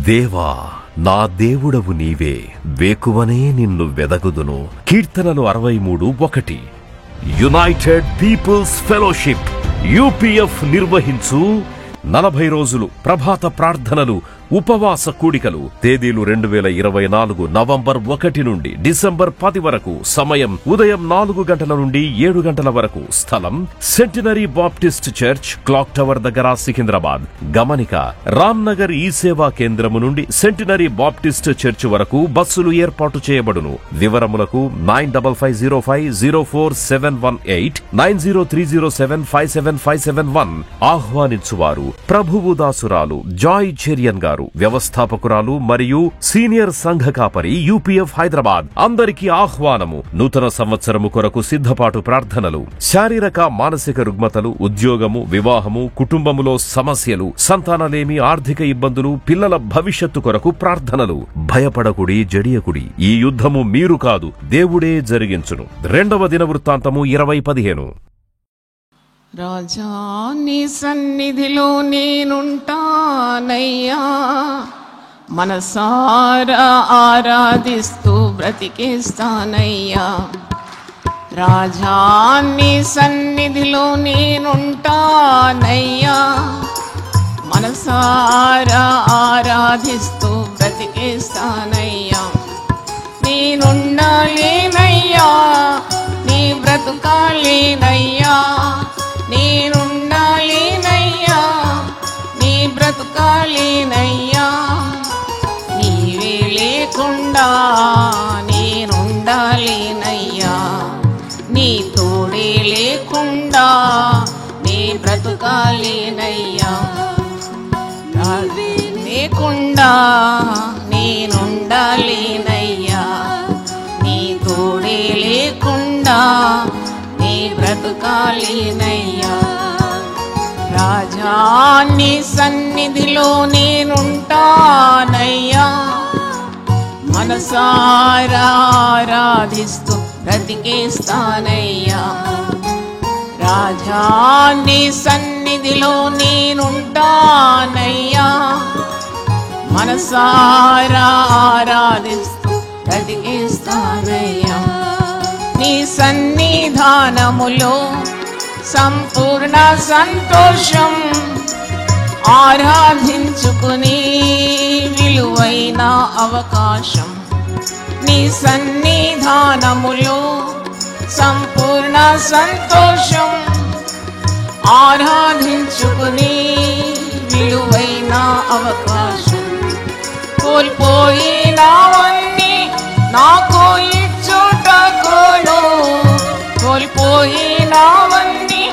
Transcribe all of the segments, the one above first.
దేవా, నా దేవుడవు నీవే, వేకువనే నిన్ను వెదగుదును. కీర్తనలు 63:1. యునైటెడ్ పీపుల్స్ ఫెలోషిప్ UPF నిర్వహించు 40 రోజులు ప్రభాత ప్రార్థనలు, ఉపవాస కూడికలు. తేదీలు 2024 నవంబర్ 1 నుండి డిసెంబర్ 10 వరకు. సమయం ఉదయం 4 గంటల నుండి 7 గంటల వరకు. స్థలం centenary Baptist church, clock tower దగ్గర, సికింద్రాబాద్. గమనిక: రామ్ నగర్ ఈ సేవా కేంద్రము నుండి సెంటినరీ బాప్టిస్ట్ చర్చ్ వరకు బస్సులు ఏర్పాటు చేయబడును. వివరములకు 9505044718 9030757571. ఆహ్వానించువారు ప్రభువు దాసురాలు జాయ్ చెరియన్ గారు, వ్యవస్థాపకురాలు మరియు సీనియర్ సంఘ కాపరి, UPF హైదరాబాద్. అందరికీ ఆహ్వానము. నూతన సంవత్సరము కొరకు సిద్ధపాటు ప్రార్థనలు, శారీరక మానసిక రుగ్మతలు, ఉద్యోగము, వివాహము, కుటుంబములో సమస్యలు, సంతానలేమి, ఆర్థిక ఇబ్బందులు, పిల్లల భవిష్యత్తు కొరకు ప్రార్థనలు. భయపడకుడి, జడియకుడి. ఈ యుద్ధము మీరు కాదు, దేవుడే జరిగించును. 2వ దినవృత్తాంతము 20:15. రాజా, నీ సన్నిధిలో నేనుంటానయ్యా, మనసారా ఆరాధిస్తూ బ్రతికేస్తానయ్యా. రాజా, నీ సన్నిధిలో నేనుంటానయ్యా, మనసారా ఆరాధిస్తూ బ్రతికేస్తానయ్యా. నేనుండాలేనయ్యా, నీ బ్రతుకాలేనయ్యా, నేనుండాలేనయ్యా, నీ బ్రతుకాలేనయ్యా. నీవే లేకుండా నేనుండాలేనయ్యా, నీ తోడే లేకుండా నీ బ్రతుకాలేనయ్యా. లేకుండా నేనుండాలేనయ్యా, నీ తోడే లేకుండా నీ బ్రతుకాలేనయ్యా. రాజా, నీ సన్నిధిలో నేనుంటానయ్యా, మనసారా ఆరాధిస్తూ బ్రతికేస్తానయ్యా. రాజా, నీ సన్నిధిలో నేనుంటానయ్యా, మనసారా ఆరాధిస్తూ బ్రతికేస్తానయ్యా. నీ సన్నిధానములో సంపూర్ణ సంతోషం, ఆరాధించుకుని విలువైన అవకాశం. నీ సన్నిధానములో సంపూర్ణ సంతోషం, ఆరాధించుకుని విలువైన అవకాశం. కోల్పోయినవన్నీ నాకు ఇచ్చుటకును, కోల్పోయినవన్నీ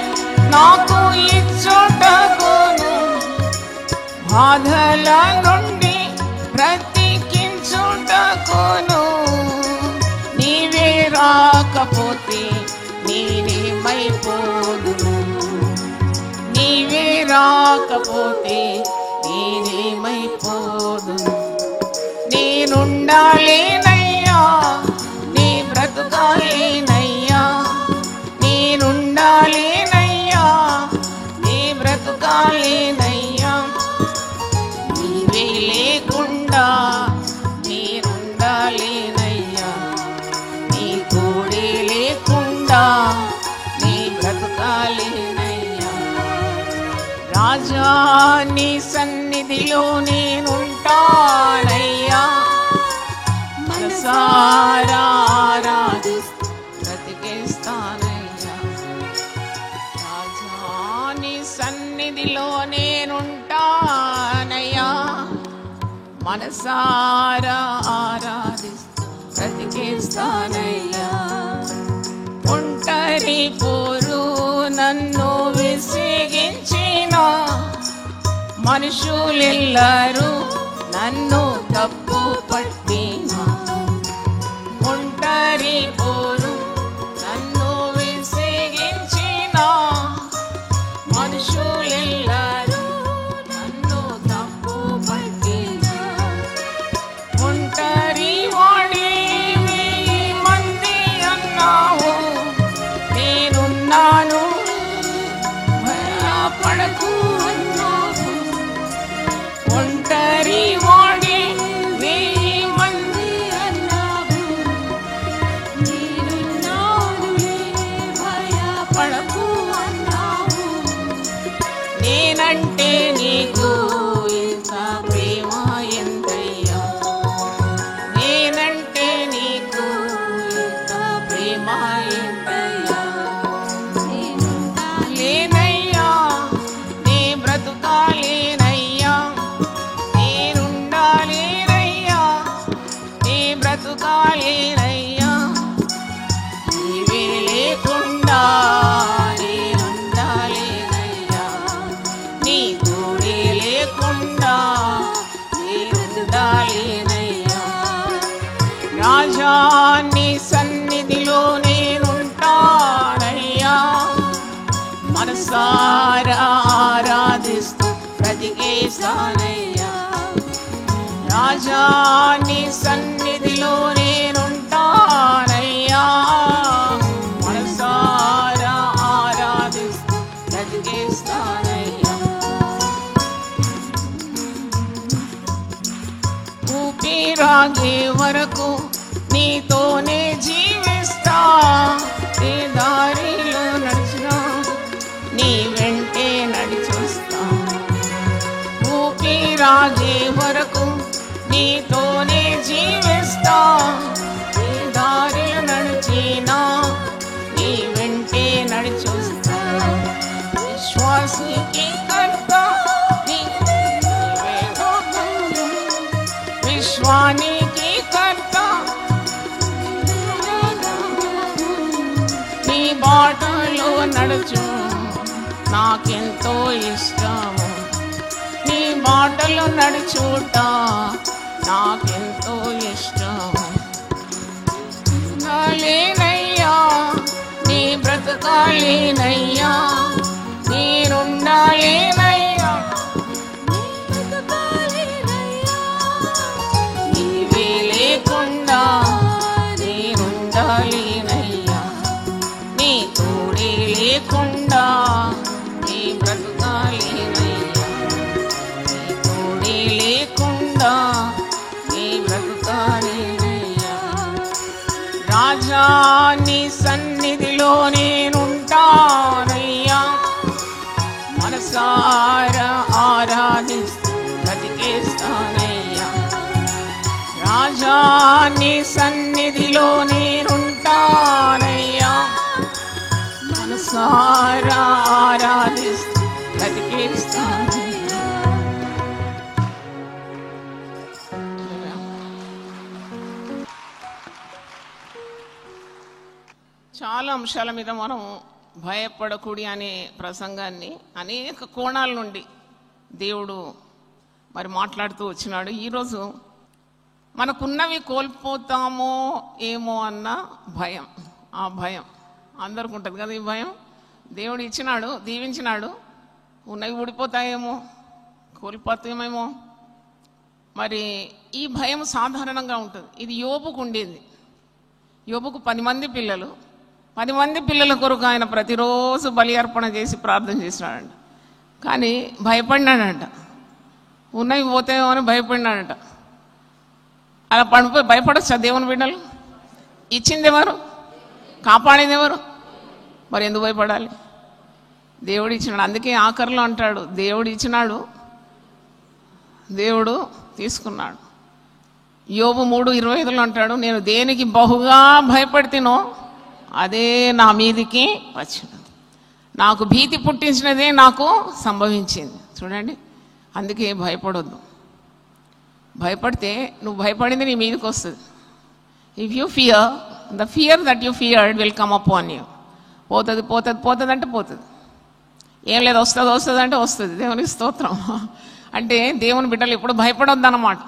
నాకు ఇచ్చుటకును. బాధల నుండి బ్రతికించుటకును. నీవే రాకపోతే నేనేమైపోదును, నీవే రాకపోతే నేనేమైపోదును. నేనుండాలేనయ్యా, నీ బ్రతుకాలేనయ్యా, నేనుండాలేనయ్యా, నీ బ్రతుకాలేనయ్యా. నీవే లేకుండా నేనుండాలేనయ్యా, నీ తోడే లేకుండా నీ బ్రతుకాలేనయ్యా. రాజా, నీ సన్నిధిలో నేనుంటానయ్యా, మనసారా ఆరాధిస్తూ బ్రతికేస్తానయ్యా. రాజా, నీ సన్నిధిలో నేనుంటానయ్యా, మనసారా ఆరాధిస్తూ బ్రతికేస్తానయ్యా. ఒంటరి పోరు నన్ను విసిగించిన మనుషులెల్లరూ నన్ను తప్పు పట్టిన. ఒంటరి పోరు నన్ను విసిగించిన మనుషులెల్లరూ నన్ను తప్పు పట్టిన. ఒంటరి వాడి 1000 మంది అన్నావు, నేనున్నాను భయపడకు అన్నావు. ఒంటరి వాడి రాజా నీ సన్నిధిలో నేనుంటానయ్యా, మనసారా ఆరాధిస్తూ బ్రతికేస్తానయ్యా. ఊపిరాగే వరకు నీతోనే జీవిస్తా, ఏ దారిలో నడిచినా నీ వెంటే నడిచొస్తా. ఊపిరాగే వరకు నీతోనే జీవిస్తా, ఏ దారిలో నడిచినా నీ వెంటే నడిచొస్తా. విశ్వాసికి కర్త నీవే గోత్రం, విశ్వానికి కర్త నీ బాటలో నడుచు నాకెంతో ఇష్టము, నీ బాటలో నడుచుట నాకెంతో ఇష్టము. లేనయ్యా నీ బ్రతకాలేనయ్యా, నేనుండాలేనయ్యా, నీవే లేకుండా నేనుండాలేనయ్యా, నీ తోడే లేకుండా నీ బ్రతకాలేనయ్యా, నీ తోడే లేకుండా నీ బ్రతకాలేనయ్యా. రాజా నీ సన్నిధిలో నేనుంటానయ్యా, మనసారా ఆరాధిస్తూ బ్రతికేస్తానయ్యా. రాజా నీ సన్నిధిలో నేనుంటానయ్యా, మనసారా ఆరాధిస్తూ బ్రతికేస్తానయ్యా. చాలా అంశాల మీద మనం భయపడకూడి అనే ప్రసంగాన్ని అనేక కోణాల నుండి దేవుడు మరి మాట్లాడుతూ వచ్చినాడు. ఈరోజు మనకున్నవి కోల్పోతామో ఏమో అన్న భయం, ఆ భయం అందరికి ఉంటుంది కదా. ఈ భయం దేవుడు ఇచ్చినాడు, దీవించినాడు, ఉన్నవి ఊడిపోతాయేమో, కోల్పోతామేమో. మరి ఈ భయం సాధారణంగా ఉంటుంది. ఇది యోబుకు ఉండేది. యోబుకు 10 మంది పిల్లలు, 10 మంది పిల్లల కొరకు ఆయన ప్రతిరోజు బలి అర్పణ చేసి ప్రార్థన చేసినాడంట. కానీ భయపడినాడంట, ఉన్నవి పోతాయేమో అని భయపడినాడంట. అలా పడిపోయి భయపడొచ్చా దేవుని బిడ్డలు? ఇచ్చింది ఎవరు? కాపాడేది ఎవరు? మరి ఎందుకు భయపడాలి? దేవుడు ఇచ్చినాడు. అందుకే ఆఖరిలో అంటాడు, దేవుడు ఇచ్చినాడు, దేవుడు తీసుకున్నాడు. యోబు 3:25 అంటాడు, నేను దేనికి బహుగా భయపడితేనో అదే నా మీదికి వచ్చినది, నాకు భీతి పుట్టించినదే నాకు సంభవించింది. చూడండి, అందుకే భయపడొద్దు. భయపడితే నువ్వు భయపడింది నీ మీదకి వస్తుంది. If you fear, the fear that you feared will come upon you. పోతుంది పోతుంది పోతుంది అంటే పోతుంది, ఏం లేదు వస్తుంది వస్తుంది అంటే వస్తుంది. దేవునికి స్తోత్రం. అంటే దేవుని బిడ్డలు ఎప్పుడు భయపడొద్దు అన్నమాట.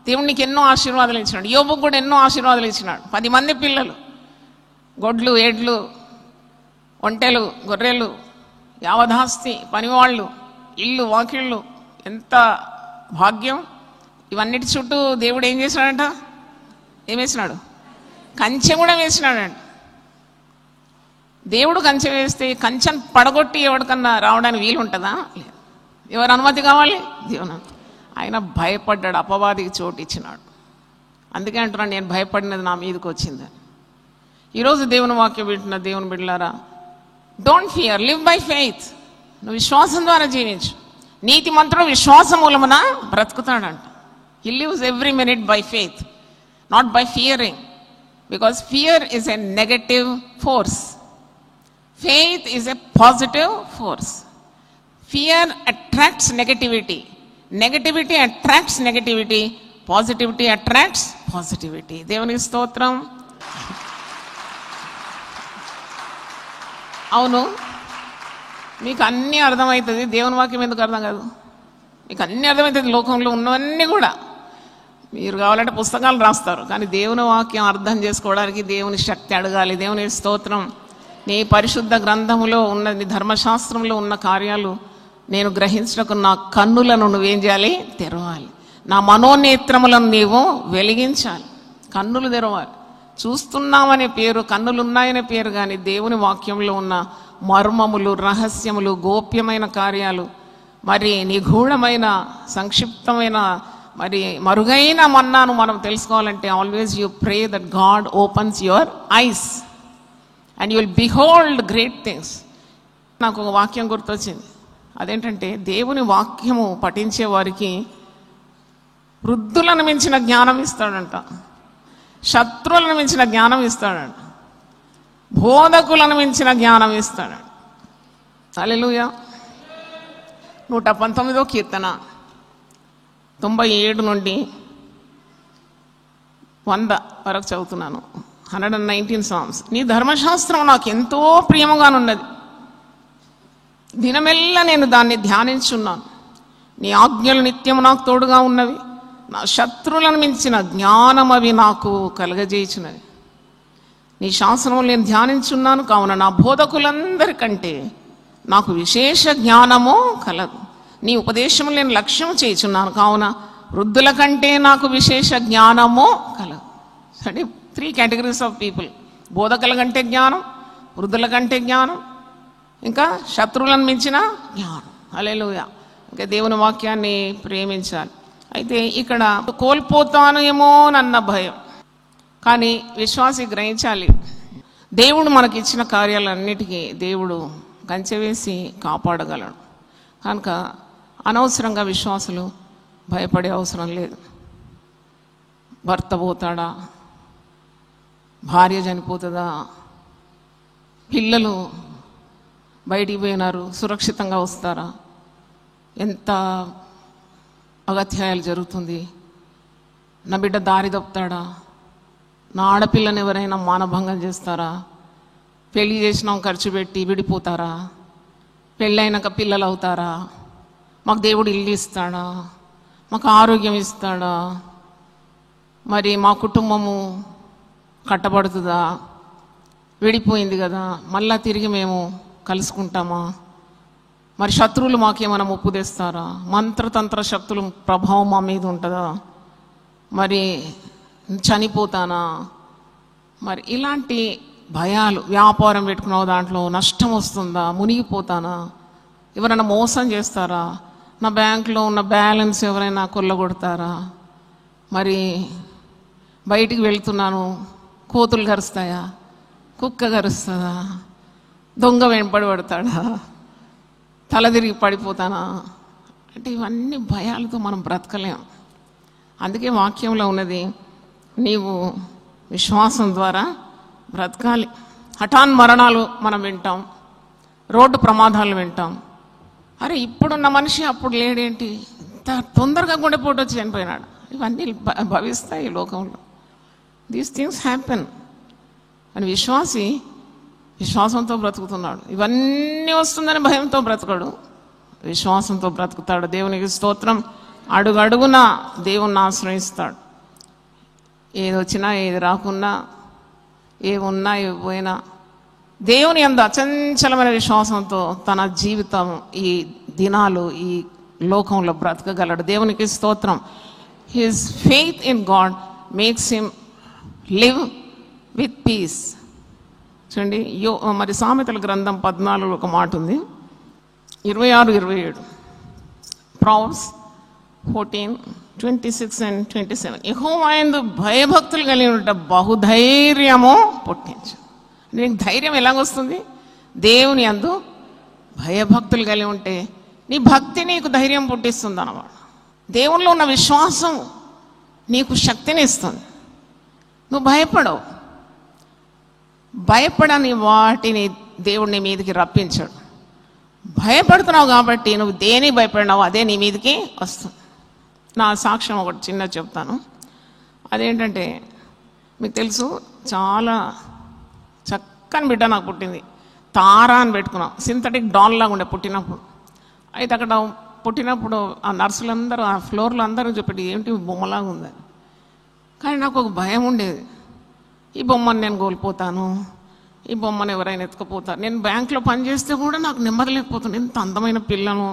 దేవుడు నీకు ఎన్నో ఆశీర్వాదాలు ఇచ్చినాడు. యోబుకు కూడా ఎన్నో ఆశీర్వాదాలు ఇచ్చినాడు. 10 మంది పిల్లలు, గొడ్లు, ఎడ్లు, ఒంటెలు, గొర్రెలు, యావదాస్తి, పనివాళ్ళు, ఇల్లు, వాకిళ్ళు, ఎంత భాగ్యం. ఇవన్నిటి చుట్టూ దేవుడు ఏం చేసినాడంట? ఏం వేసినాడు? కంచె కూడా వేసినాడంట. దేవుడు కంచె వేస్తే కంచెను పడగొట్టి ఎవరికన్నా రావడానికి వీలు ఉంటుందా? లేదు. ఎవరు అనుమతి కావాలి? దేవుని. ఆయన భయపడ్డాడు, అపవాదికి చోటు ఇచ్చినాడు. అందుకే అంటున్నాడు, నేను భయపడినది నా మీదకి వచ్చిందని. ఈరోజు దేవుని వాక్యం వింటున్న దేవుని బిడ్డలారా, don't fear, live by faith. నువ్వు విశ్వాసం ద్వారా జీవించు. నీతి మంత్రుడు విశ్వాసం మూలమున బ్రతుకుతాడంట. He lives every minute by faith, not by fearing, because fear is a negative force. Faith is a positive force. Fear attracts negativity. Negativity attracts negativity. Positivity attracts positivity. దేవునికి స్తోత్రం. అవును, మీకు అన్నీ అర్థమవుతుంది, దేవుని వాక్యం ఎందుకు అర్థం కాదు? మీకు అన్నీ అర్థమవుతుంది. లోకంలో ఉన్నవన్నీ కూడా మీరు కావాలంటే పుస్తకాలు రాస్తారు, కానీ దేవుని వాక్యం అర్థం చేసుకోవడానికి దేవుని శక్తి అడగాలి. దేవుని స్తోత్రం. నీ పరిశుద్ధ గ్రంథములో ఉన్న, నీ ధర్మశాస్త్రంలో ఉన్న కార్యాలు నేను గ్రహించడానికి నా కన్నులను నువ్వేం చేయాలి? తెరవాలి. నా మనోనేత్రములను నీవు వెలిగించాలి. కన్నులు తెరవాలి. చూస్తున్నామనే పేరు, కన్నులు ఉన్నాయనే పేరు, కానీ దేవుని వాక్యంలో ఉన్న మర్మములు, రహస్యములు, గోప్యమైన కార్యాలు, మరి నిగూఢమైన, సంక్షిప్తమైన, మరి మరుగైన మన్నాను మనం తెలుసుకోవాలంటే always you pray that God opens your eyes and you will behold great things. నాకు ఒక వాక్యం గుర్తొచ్చింది. అదేంటంటే, దేవుని వాక్యము పఠించే వారికి వృద్ధులను మించిన జ్ఞానం ఇస్తాడంట, శత్రువులను మించిన జ్ఞానం ఇస్తాడంట, బోధకులను మించిన జ్ఞానం ఇస్తాడంట. హల్లెలూయా. 119వ కీర్తన 97 నుండి 100 వరకు చదువుతున్నాను. 119 Psalms. నీ ధర్మశాస్త్రం నాకు ఎంతో ప్రియముగానున్నది, దినమెల్లా నేను దాన్ని ధ్యానించున్నాను. నీ ఆజ్ఞలు నిత్యము నాకు తోడుగా ఉన్నవి. నా శత్రువులను మించిన జ్ఞానం అవి నాకు కలగజేయుచున్నది. నీ శాసనములు నేను ధ్యానించున్నాను, కావున నా బోధకులందరికంటే నాకు విశేష జ్ఞానము కలదు. నీ ఉపదేశములు నేను లక్ష్యం చేయుచున్నాను, కావున వృద్ధుల కంటే నాకు విశేష జ్ఞానము కలదు. అంటే 3 categories ఆఫ్ పీపుల్: బోధకుల కంటే జ్ఞానం, వృద్ధుల కంటే జ్ఞానం, ఇంకా శత్రువులను మించిన జ్ఞానం. హల్లెలూయా. ఇంకా దేవుని వాక్యాన్ని ప్రేమించాలి. అయితే ఇక్కడ కోల్పోతాను ఏమో నన్న భయం, కానీ విశ్వాసి గ్రహించాలి, దేవుడు మనకిచ్చిన కార్యాలన్నిటికీ దేవుడు కంచె వేసి కాపాడగలడు. కనుక అనవసరంగా విశ్వాసులు భయపడే అవసరం లేదు. భర్త పోతాడా, భార్య చనిపోతుందా, పిల్లలు బయటికి పోయినారు, సురక్షితంగా వస్తారా, ఎంత అగత్యాయాలు జరుగుతుంది, నా బిడ్డ దారి తప్పుతాడా, నా ఆడపిల్లని ఎవరైనా మానభంగం చేస్తారా, పెళ్లి చేసినాం ఖర్చు పెట్టి విడిపోతారా, పెళ్ళైనాక పిల్లలు అవుతారా, మాకు దేవుడు ఇల్లు ఇస్తాడా, మాకు ఆరోగ్యం ఇస్తాడా, మరి మా కుటుంబము కట్టబడుతుందా, విడిపోయింది కదా మళ్ళా తిరిగి మేము కలుసుకుంటామా, మరి శత్రువులు మాకేమైనా ముప్పు తెస్తారా, మంత్రతంత్ర శక్తుల ప్రభావం మా మీద ఉంటుందా, మరి చనిపోతానా, మరి ఇలాంటి భయాలు, వ్యాపారం పెట్టుకున్న దాంట్లో నష్టం వస్తుందా, మునిగిపోతానా, ఎవరైనా మోసం చేస్తారా, నా బ్యాంకులో ఉన్న బ్యాలెన్స్ ఎవరైనా కొల్లగొడతారా, మరి బయటికి వెళ్తున్నాను కోతులు కరుస్తాయా, కుక్క కరుస్తుందా, దొంగ వెంబడి పడతాడా, తల తిరిగి పడిపోతానా, అంటే ఇవన్నీ భయాలతో మనం బ్రతకలేం. అందుకే వాక్యంలో ఉన్నది, నీవు విశ్వాసం ద్వారా బ్రతకాలి. హఠాన్ మరణాలు మనం వింటాం, రోడ్డు ప్రమాదాలు వింటాం. అరే ఇప్పుడున్న మనిషి అప్పుడు లేడేంటి, ఇంత తొందరగా గుండెపోటు వచ్చి చనిపోయినాడు. ఇవన్నీ భవిస్తాయి ఈ లోకంలో. These things happen. అని విశ్వాసి విశ్వాసంతో బ్రతుకుతున్నాడు. ఇవన్నీ వస్తుందని భయంతో బ్రతకడు, విశ్వాసంతో బ్రతుకుతాడు. దేవునికి స్తోత్రం. అడుగడుగున దేవుణ్ణి ఆశ్రయిస్తాడు. ఏది వచ్చినా ఏది రాకున్నా, ఏమున్నా ఏవి పోయినా దేవుని యందు అచంచలమైన విశ్వాసంతో తన జీవితం, ఈ దినాలు, ఈ లోకంలో బ్రతకగలడు. దేవునికి స్తోత్రం. His faith in God makes him live with peace. చూడండి, మరి సామెతల గ్రంథం 14 ఒక మాట ఉంది, 26-27. Proverbs 14:26 and 27. యెహోవాయందు భయభక్తులు కలిగి ఉంట బహుధైర్యము పుట్టించు. నీకు ధైర్యం ఎలాగొస్తుంది? దేవుని యందు భయభక్తులు కలిగి ఉంటే నీ భక్తి నీకు ధైర్యం పుట్టిస్తుంది అన్నమాట. దేవునిలో ఉన్న విశ్వాసం నీకు శక్తిని ఇస్తుంది. నువ్వు భయపడవు. భయపడని వాటిని దేవుడు నీ మీదకి రప్పించాడు. భయపడుతున్నావు కాబట్టి నువ్వు దేనికి భయపడినావు అదే నీ మీదకి వస్తుంది. నా సాక్ష్యం ఒకటి చిన్న చెప్తాను. అదేంటంటే, మీకు తెలుసు, చాలా చక్కని బిడ్డ నాకు పుట్టింది. తారా అని పెట్టుకున్నాం. సింథటిక్ డాల్ లాగా ఉండే పుట్టినప్పుడు. అయితే అక్కడ పుట్టినప్పుడు ఆ నర్సులందరూ, ఆ ఫ్లోర్లో అందరూ చెప్పేది ఏంటి బొమ్మలాగా ఉందని. కానీ నాకు ఒక భయం ఉండేది, ఈ బొమ్మను నేను కోల్పోతాను, ఈ బొమ్మను ఎవరైనా ఎత్తుకుపోతారు. నేను బ్యాంకులో పనిచేస్తే కూడా నాకు నెమ్మది లేకపోతుంది. ఎంత అందమైన పిల్లను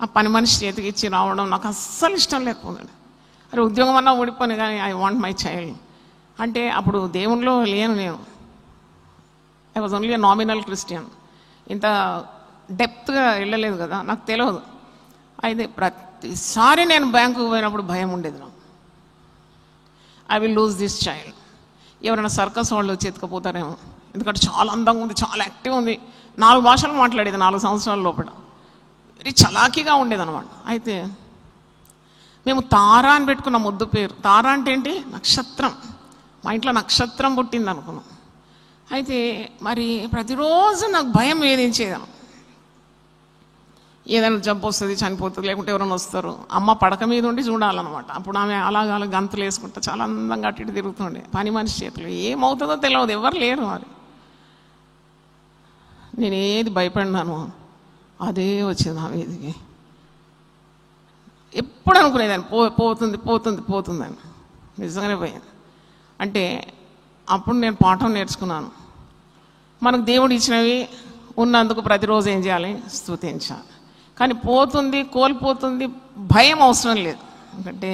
ఆ పని మనిషి చేతికి ఇచ్చి రావడం నాకు అస్సలు ఇష్టం లేకపోతుంది. అరే ఉద్యోగం అన్నా ఊడిపోను కానీ ఐ వాంట్ మై చైల్డ్ అంటే అప్పుడు దేవునిలో లేను నేను. I was only nominal Christian. ఇంత డెప్త్గా వెళ్ళలేదు కదా, నాకు తెలియదు. అయితే ప్రతిసారి నేను బ్యాంకుకు పోయినప్పుడు భయం ఉండేది నాకు. I will lose this child. ఎవరైనా సర్కస్ వాళ్ళు వచ్చి ఎత్తుకపోతారేమో, ఎందుకంటే చాలా అందంగా ఉంది, చాలా యాక్టివ్ ఉంది, 4 భాషలు మాట్లాడేది 4 సంవత్సరాల లోపల, వెరీ చలాకీగా ఉండేది అనమాట. అయితే మేము తారా అని పెట్టుకున్న ముద్దు పేరు. తారా అంటే ఏంటి? నక్షత్రం. మా ఇంట్లో నక్షత్రం పుట్టింది అనుకున్నాం. అయితే మరి ప్రతిరోజు నాకు భయం వేధించేదాను. ఏదైనా జబ్బు వస్తుంది, చనిపోతుంది, లేకుంటే ఎవరైనా వస్తారు, అమ్మ పడక మీద ఉండి చూడాలన్నమాట. అప్పుడు ఆమె అలాగ గంతులు వేసుకుంటా చాలా అందంగా అటు ఇటు తిరుగుతుండే, పని మనిషి చేతులు. ఏమవుతుందో తెలియదు, ఎవరు లేరు. మరి నేను ఏది భయపడినాను అదే వచ్చింది నా మీదికి. ఎప్పుడు అనుకునేదాన్ని పోతుంది పోతుంది పోతుందని. నిజంగానే పోయాను. అంటే అప్పుడు నేను పాఠం నేర్చుకున్నాను. మనకు దేవుడు ఇచ్చినవి ఉన్నందుకు ప్రతిరోజు ఏం చేయాలి? స్తుతించాలి. కానీ పోతుంది, కోల్పోతుంది, భయం అవసరం లేదు. ఎందుకంటే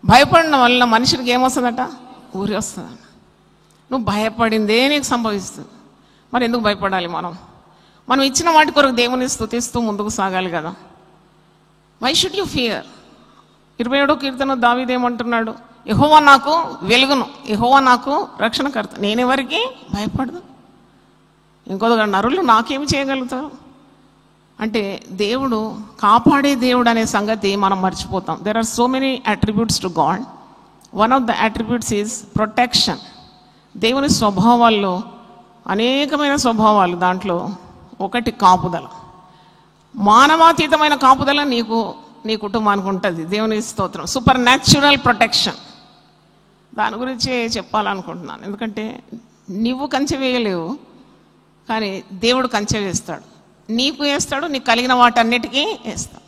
భయపడిన వల్ల మనిషికి ఏమొస్తుందట? ఊరి వస్తుందట. నువ్వు భయపడిందే నీకు సంభవిస్తుంది. మరి ఎందుకు భయపడాలి? మనం ఇచ్చిన వాటి కొరకు దేవుని స్తుతిస్తూ ముందుకు సాగాలి కదా. Why should you fear? 27వ కీర్తన దావీదు ఏమంటున్నాడు? యెహోవా నాకు వెలుగును, యెహోవా నాకు రక్షణకర్త, నేనెవరికి భయపడదు. ఇంకొక నరులు నాకేమి చేయగలుగుతారు? అంటే దేవుడు కాపాడే దేవుడు అనే సంగతి మనం మర్చిపోతాం. There are so many attributes to God. One of the attributes is protection. దేవుని స్వభావాల్లో అనేకమైన స్వభావాలు, దాంట్లో ఒకటి కాపుదల. మానవాతీతమైన కాపుదల నీ కుటుంబానికి ఉంటుంది. దేవుని స్తోత్రం. Super natural protection. దాని గురించి చెప్పాలనుకుంటున్నాను. ఎందుకంటే నువ్వు కంచె వేయలేవు, కానీ దేవుడు కంచె వేస్తాడు. నీకు వేస్తాడు, నీకు కలిగిన వాటన్నిటికీ వేస్తాడు.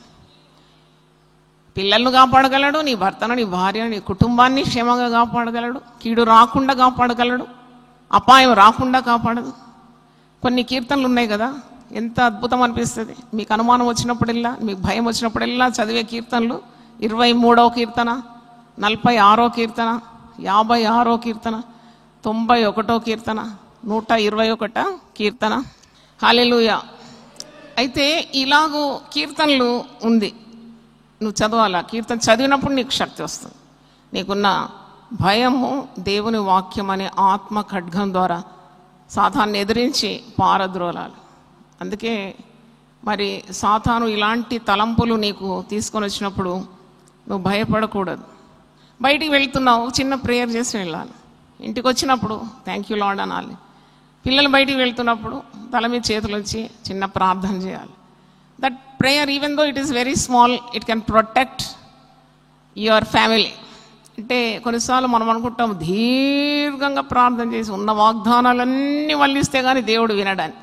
పిల్లలను కాపాడగలడు, నీ భర్తను, నీ భార్యను, నీ కుటుంబాన్ని క్షేమంగా కాపాడగలడు. కీడు రాకుండా కాపాడగలడు, అపాయం రాకుండా కాపాడదు. కొన్ని కీర్తనలు ఉన్నాయి కదా, ఎంత అద్భుతం అనిపిస్తుంది. మీకు అనుమానం వచ్చినప్పుడల్లా, మీకు భయం వచ్చినప్పుడల్లా చదివే కీర్తనలు 23వ కీర్తన, 46వ కీర్తన, 56వ కీర్తన, 91వ కీర్తన, 121వ కీర్తన. హల్లెలూయా. అయితే ఇలాగూ కీర్తనలు ఉంది, నువ్వు చదవాలా. కీర్తన చదివినప్పుడు నీకు శక్తి వస్తుంది. నీకున్న భయము దేవుని వాక్యం అనే ఆత్మ ఖడ్గం ద్వారా సాతాన్ని ఎదిరించి పారద్రోలాలి. అందుకే మరి సాతాను ఇలాంటి తలంపులు నీకు తీసుకొని వచ్చినప్పుడు నువ్వు భయపడకూడదు. బయటికి వెళ్తున్నావు, చిన్న ప్రేయర్ చేసి వెళ్ళాలి. ఇంటికి వచ్చినప్పుడు థ్యాంక్ యూ లార్డ్ అనాలి. పిల్లలు బయటికి వెళ్తున్నప్పుడు తల మీద చేతులు వచ్చి చిన్న ప్రార్థన చేయాలి. That prayer, even though it is very small, it can protect your family. అంటే కొన్నిసార్లు మనం అనుకుంటాం దీర్ఘంగా ప్రార్థన చేసి ఉన్న వాగ్దానాలన్నీ వల్లిస్తే కానీ దేవుడు వినడాన్ని.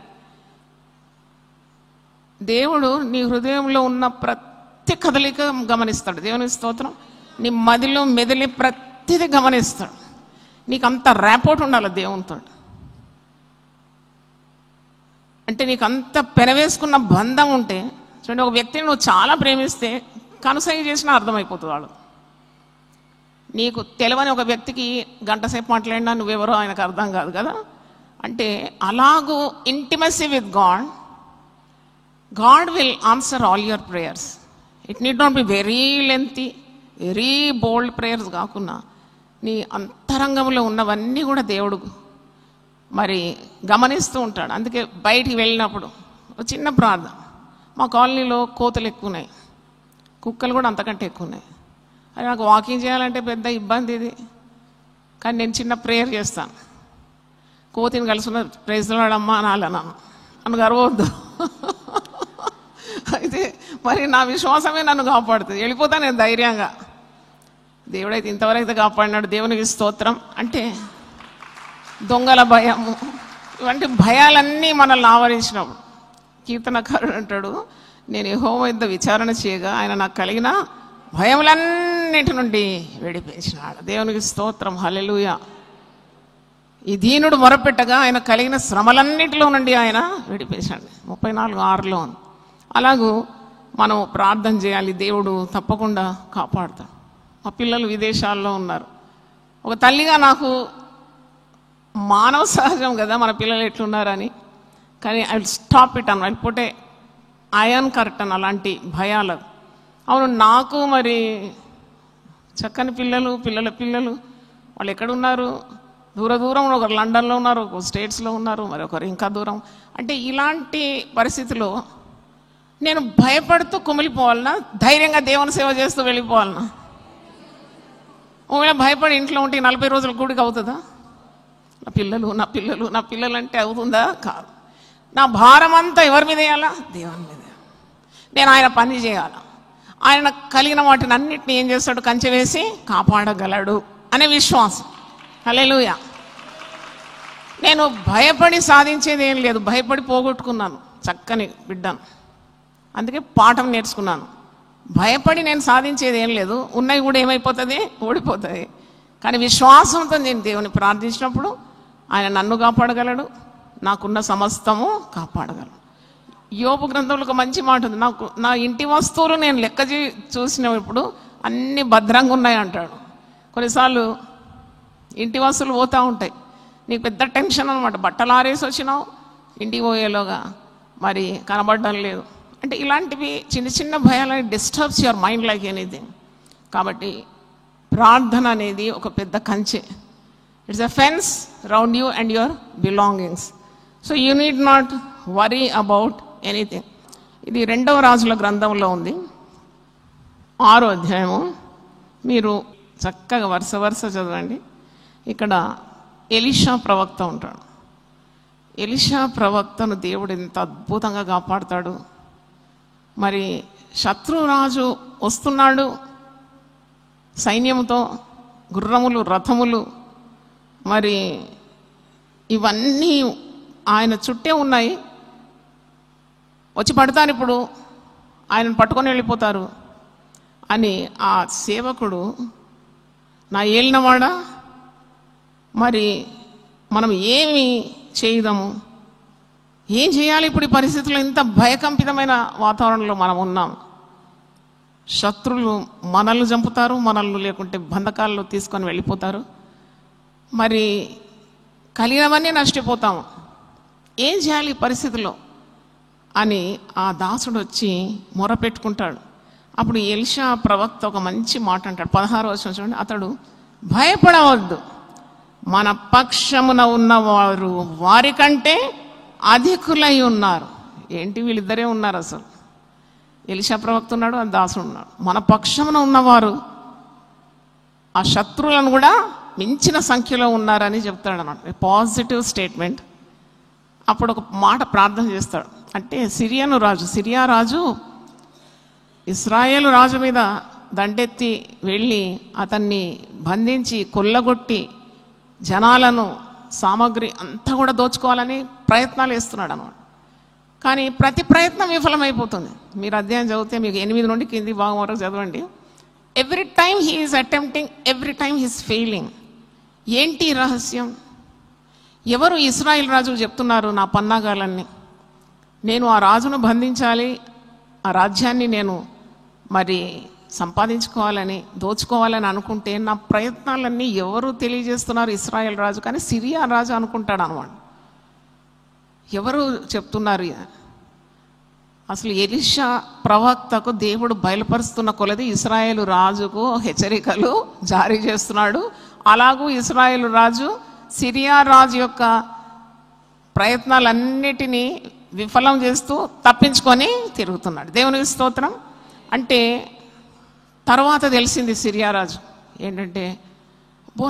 దేవుడు నీ హృదయంలో ఉన్న ప్రతి కదలిక గమనిస్తాడు. దేవుని స్తోత్రం. నీ మదిలో మెదిలి ప్రతిదీ గమనిస్తాడు. నీకు అంత ర్యాపోర్ట్ ఉండాలి దేవునితో. అంటే నీకు అంత పెనవేసుకున్న బంధం ఉంటే, చూడండి, ఒక వ్యక్తిని నువ్వు చాలా ప్రేమిస్తే కనుసైగ చేసినా అర్థమైపోతుంది వాడు. నీకు తెలియని ఒక వ్యక్తికి గంట సేపు మాట్లాడినా నువ్వెవరో ఆయనకు అర్థం కాదు కదా. అంటే అలాగూ intimacy with God, God will answer all your prayers. It need not be very lengthy, very bold prayers కాకుండా నీ అంతరంగంలో ఉన్నవన్నీ కూడా దేవుడు మరి గమనిస్తూ ఉంటాడు. అందుకే బయటికి వెళ్ళినప్పుడు ఒక చిన్న ప్రార్థన. మా కాలనీలో కోతులు ఎక్కువ ఉన్నాయి, కుక్కలు కూడా అంతకంటే ఎక్కువ ఉన్నాయి. అది నాకు వాకింగ్ చేయాలంటే పెద్ద ఇబ్బంది ఇది. కానీ నేను చిన్న ప్రేయర్ చేస్తాను. కోతిని కలుసుకున్న ప్రైజ్ లార్డ్ అమ్మా అనాలన్నాను, నన్ను గర్వద్దు. అయితే మరి నా విశ్వాసమే నన్ను కాపాడుతుంది. వెళ్ళిపోతాను నేను ధైర్యంగా. దేవుడైతే ఇంతవరకు కాపాడినాడు, దేవునికి స్తోత్రం. అంటే దొంగల భయము, ఇవంటి భయాలన్నీ మనల్ని ఆవరించినప్పుడు కీర్తనకారుడు అంటాడు, నేను యెహోవా యొద్ద విచారణ చేయగా ఆయన నాకు కలిగిన భయములన్నిటి నుండి విడిపించినాడు. దేవునికి స్తోత్రం. హల్లెలూయా. ఈ దీనుడు మొరపెట్టగా ఆయన కలిగిన శ్రమలన్నిటిలో నుండి ఆయన విడిపించాడు. 34:6లో అలాగూ మనం ప్రార్థన చేయాలి. దేవుడు తప్పకుండా కాపాడుతాడు. మా పిల్లలు విదేశాల్లో ఉన్నారు. ఒక తల్లిగా నాకు మానవ సహజం కదా మన పిల్లలు ఎట్లున్నారని, కానీ ఐ విల్ స్టాప్ ఇట్ అన్న, I will put a iron curtain అలాంటి భయాలు. అవును, నాకు మరి చక్కని పిల్లలు, పిల్లలు వాళ్ళు ఎక్కడున్నారు? దూరం, ఒకరు లండన్లో ఉన్నారు, ఒకరు స్టేట్స్లో ఉన్నారు, మరి ఒకరు ఇంకా దూరం. అంటే ఇలాంటి పరిస్థితిలో నేను భయపడుతూ కుమిలిపోవాలన్నా, ధైర్యంగా దేవుని సేవ చేస్తూ వెళ్ళిపోవాలన్నా? ఒకవేళ భయపడి ఇంట్లో ఉంటే 40 రోజుల కూడికి అవుతుందా? నా పిల్లలు అంటే అవుతుందా? కాదు. నా భారం అంతా ఎవరి మీద వేయాలా? దేవుని మీద. నేను ఆయన పని చేయాలా? ఆయన కలిగిన వాటిని అన్నిటిని ఏం చేస్తాడు? కంచె వేసి కాపాడగలడు అనే విశ్వాసం. హల్లెలూయా. నేను భయపడి సాధించేది ఏం లేదు, భయపడి పోగొట్టుకున్నాను చక్కని బిడ్డను. అందుకే పాఠం నేర్చుకున్నాను. భయపడి నేను సాధించేది ఏం లేదు, ఉన్నవి కూడా ఏమైపోతుంది? ఓడిపోతుంది. కానీ విశ్వాసంతో నేను దేవుని ప్రార్థించినప్పుడు ఆయన నన్ను కాపాడగలడు, నాకున్న సమస్తము కాపాడగలడు. యోబు గ్రంథంలో ఒక మంచి మాట ఉంది, నాకు నా ఇంటి వస్తువులు నేను లెక్క చూసినప్పుడు అన్ని భద్రంగా ఉన్నాయి అంటాడు. కొన్నిసార్లు ఇంటి వస్తువులు పోతూ ఉంటాయి, నీకు పెద్ద టెన్షన్ అనమాట. బట్టలు ఆరేసి వచ్చినావు, ఇంటికి పోయేలోగా మరి కనబడడం లేదు. అంటే ఇలాంటివి చిన్న భయాలని disturbs your mind like anything. కాబట్టి ప్రార్థన అనేది ఒక పెద్ద కంచె. It's a fence round you and your belongings. So you need not worry about anything. ఇది 2వ రాజుల గ్రంథంలో ఉంది, 6వ అధ్యాయము. మీరు చక్కగా వరుస చదవండి. ఇక్కడ ఎలీషా ప్రవక్త ఉంటాడు. ఎలీషా ప్రవక్తను దేవుడు ఎంత అద్భుతంగా కాపాడుతాడు. మరి శత్రురాజు వస్తున్నాడు సైన్యంతో, గుర్రములు, రథములు, మరి ఇవన్నీ ఆయన చుట్టే ఉన్నాయి. వచ్చి పడతారు, ఇప్పుడు ఆయనను పట్టుకొని వెళ్ళిపోతారు అని ఆ సేవకుడు, నా ఏలినవాడా, మరి మనం ఏమి చేయుదాము, ఏం చేయాలి ఇప్పుడు ఈ పరిస్థితుల్లో? ఇంత భయకంపితమైన వాతావరణంలో మనం ఉన్నాం. శత్రువులు మనల్ని చంపుతారు, మనల్ని లేకుంటే బంధకాల్లో తీసుకొని వెళ్ళిపోతారు, మరి కలిగినవన్నీ నష్టపోతాము, ఏం చేయాలి ఈ పరిస్థితిలో అని ఆ దాసుడు వచ్చి మొరపెట్టుకుంటాడు. అప్పుడు ఎలీషా ప్రవక్త ఒక మంచి మాట అంటాడు. 16వ వచనం చూడండి. అతడు, భయపడవద్దు, మన పక్షమున ఉన్నవారు వారికంటే అధికులై ఉన్నారు. ఏంటి, వీళ్ళిద్దరే ఉన్నారు అసలు. ఎలీషా ప్రవక్త ఉన్నాడు, ఆ దాసుడు ఉన్నాడు. మన పక్షమున ఉన్నవారు ఆ శత్రువులను కూడా మించిన సంఖ్యలో ఉన్నారని చెప్తాడు అన్నమాట. Positive statement. అప్పుడు ఒక మాట ప్రార్థన చేస్తాడు. అంటే సిరియా రాజు ఇశ్రాయేలు రాజు మీద దండెత్తి వెళ్ళి అతన్ని బంధించి కొల్లగొట్టి జనాలను, సామగ్రి అంతా కూడా దోచుకోవాలని ప్రయత్నాలు చేస్తున్నాడు అన్నమాట. కానీ ప్రతి ప్రయత్నం విఫలమైపోతుంది. మీరు అధ్యాయం చదివితే మీకు 8 నుండి కింది భాగం వరకు చదవండి. Every time he is attempting, every time he's failing. ఏంటి రహస్యం? ఎవరు ఇశ్రాయేల్ రాజు చెప్తున్నారు నా పన్నాగాలన్నీ, నేను ఆ రాజును బంధించాలి, ఆ రాజ్యాన్ని నేను మరి సంపాదించుకోవాలని, దోచుకోవాలని అనుకుంటే నా ప్రయత్నాలన్నీ ఎవరు తెలియజేస్తున్నారు? ఇశ్రాయేల్ రాజు. కానీ సిరియా రాజు అనుకుంటాడు అన్నమాట. ఎవరు చెప్తున్నారు? అసలు ఎలీషా ప్రవక్తకు దేవుడు బయలుపరుస్తున్న కొలది ఇశ్రాయేలు రాజుకు హెచ్చరికలు జారీ చేస్తున్నాడు. అలాగూ ఇశ్రాయేలు రాజు సిరియా రాజు యొక్క ప్రయత్నాలన్నిటినీ విఫలం చేస్తూ తప్పించుకొని తిరుగుతున్నాడు. దేవునికి స్తోత్రం. అంటే తర్వాత తెలిసింది సిరియా రాజు ఏంటంటే,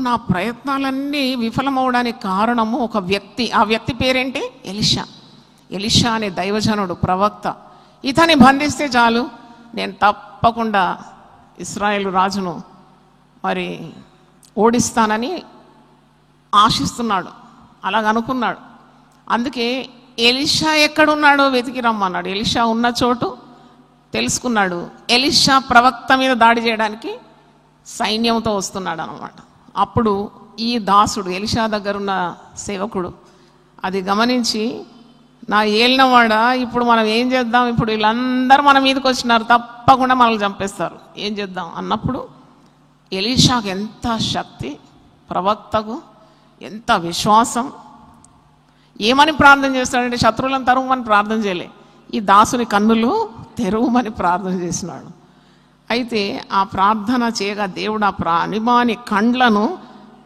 నా ప్రయత్నాలన్నీ విఫలమవడానికి కారణము ఒక వ్యక్తి. ఆ వ్యక్తి పేరేంటి? ఎలీషా అనే దైవజనుడు, ప్రవక్త. ఇతన్ని బంధిస్తే చాలు, నేను తప్పకుండా ఇశ్రాయేలు రాజును మరి ఓడిస్తానని ఆశిస్తున్నాడు, అలాగనుకున్నాడు. అందుకే ఎలీషా ఎక్కడున్నాడో వెతికి రమ్మన్నాడు. ఎలీషా ఉన్న చోటు తెలుసుకున్నాడు. ఎలీషా ప్రవక్త మీద దాడి చేయడానికి సైన్యంతో వస్తున్నాడు అన్నమాట. అప్పుడు ఈ దాసుడు, ఎలీషా దగ్గరున్న సేవకుడు అది గమనించి, నా ఏలినవాడా, ఇప్పుడు మనం ఏం చేద్దాం? ఇప్పుడు వీళ్ళందరూ మన మీదకి వచ్చినారు, తప్పకుండా మనల్ని చంపేస్తారు, ఏం చేద్దాం అన్నప్పుడు ఎలీషాకు ఎంత శక్తి, ప్రవక్తకు ఎంత విశ్వాసం. ఏమని ప్రార్థన చేస్తాడంటే శత్రువులను తరుమని ప్రార్థన చేయలే, ఈ దాసుని కన్నులు తెరువమని ప్రార్థన చేసినాడు. అయితే ఆ ప్రార్థన చేయగా దేవుడు ఆ ప్రాణిమాని కండ్లను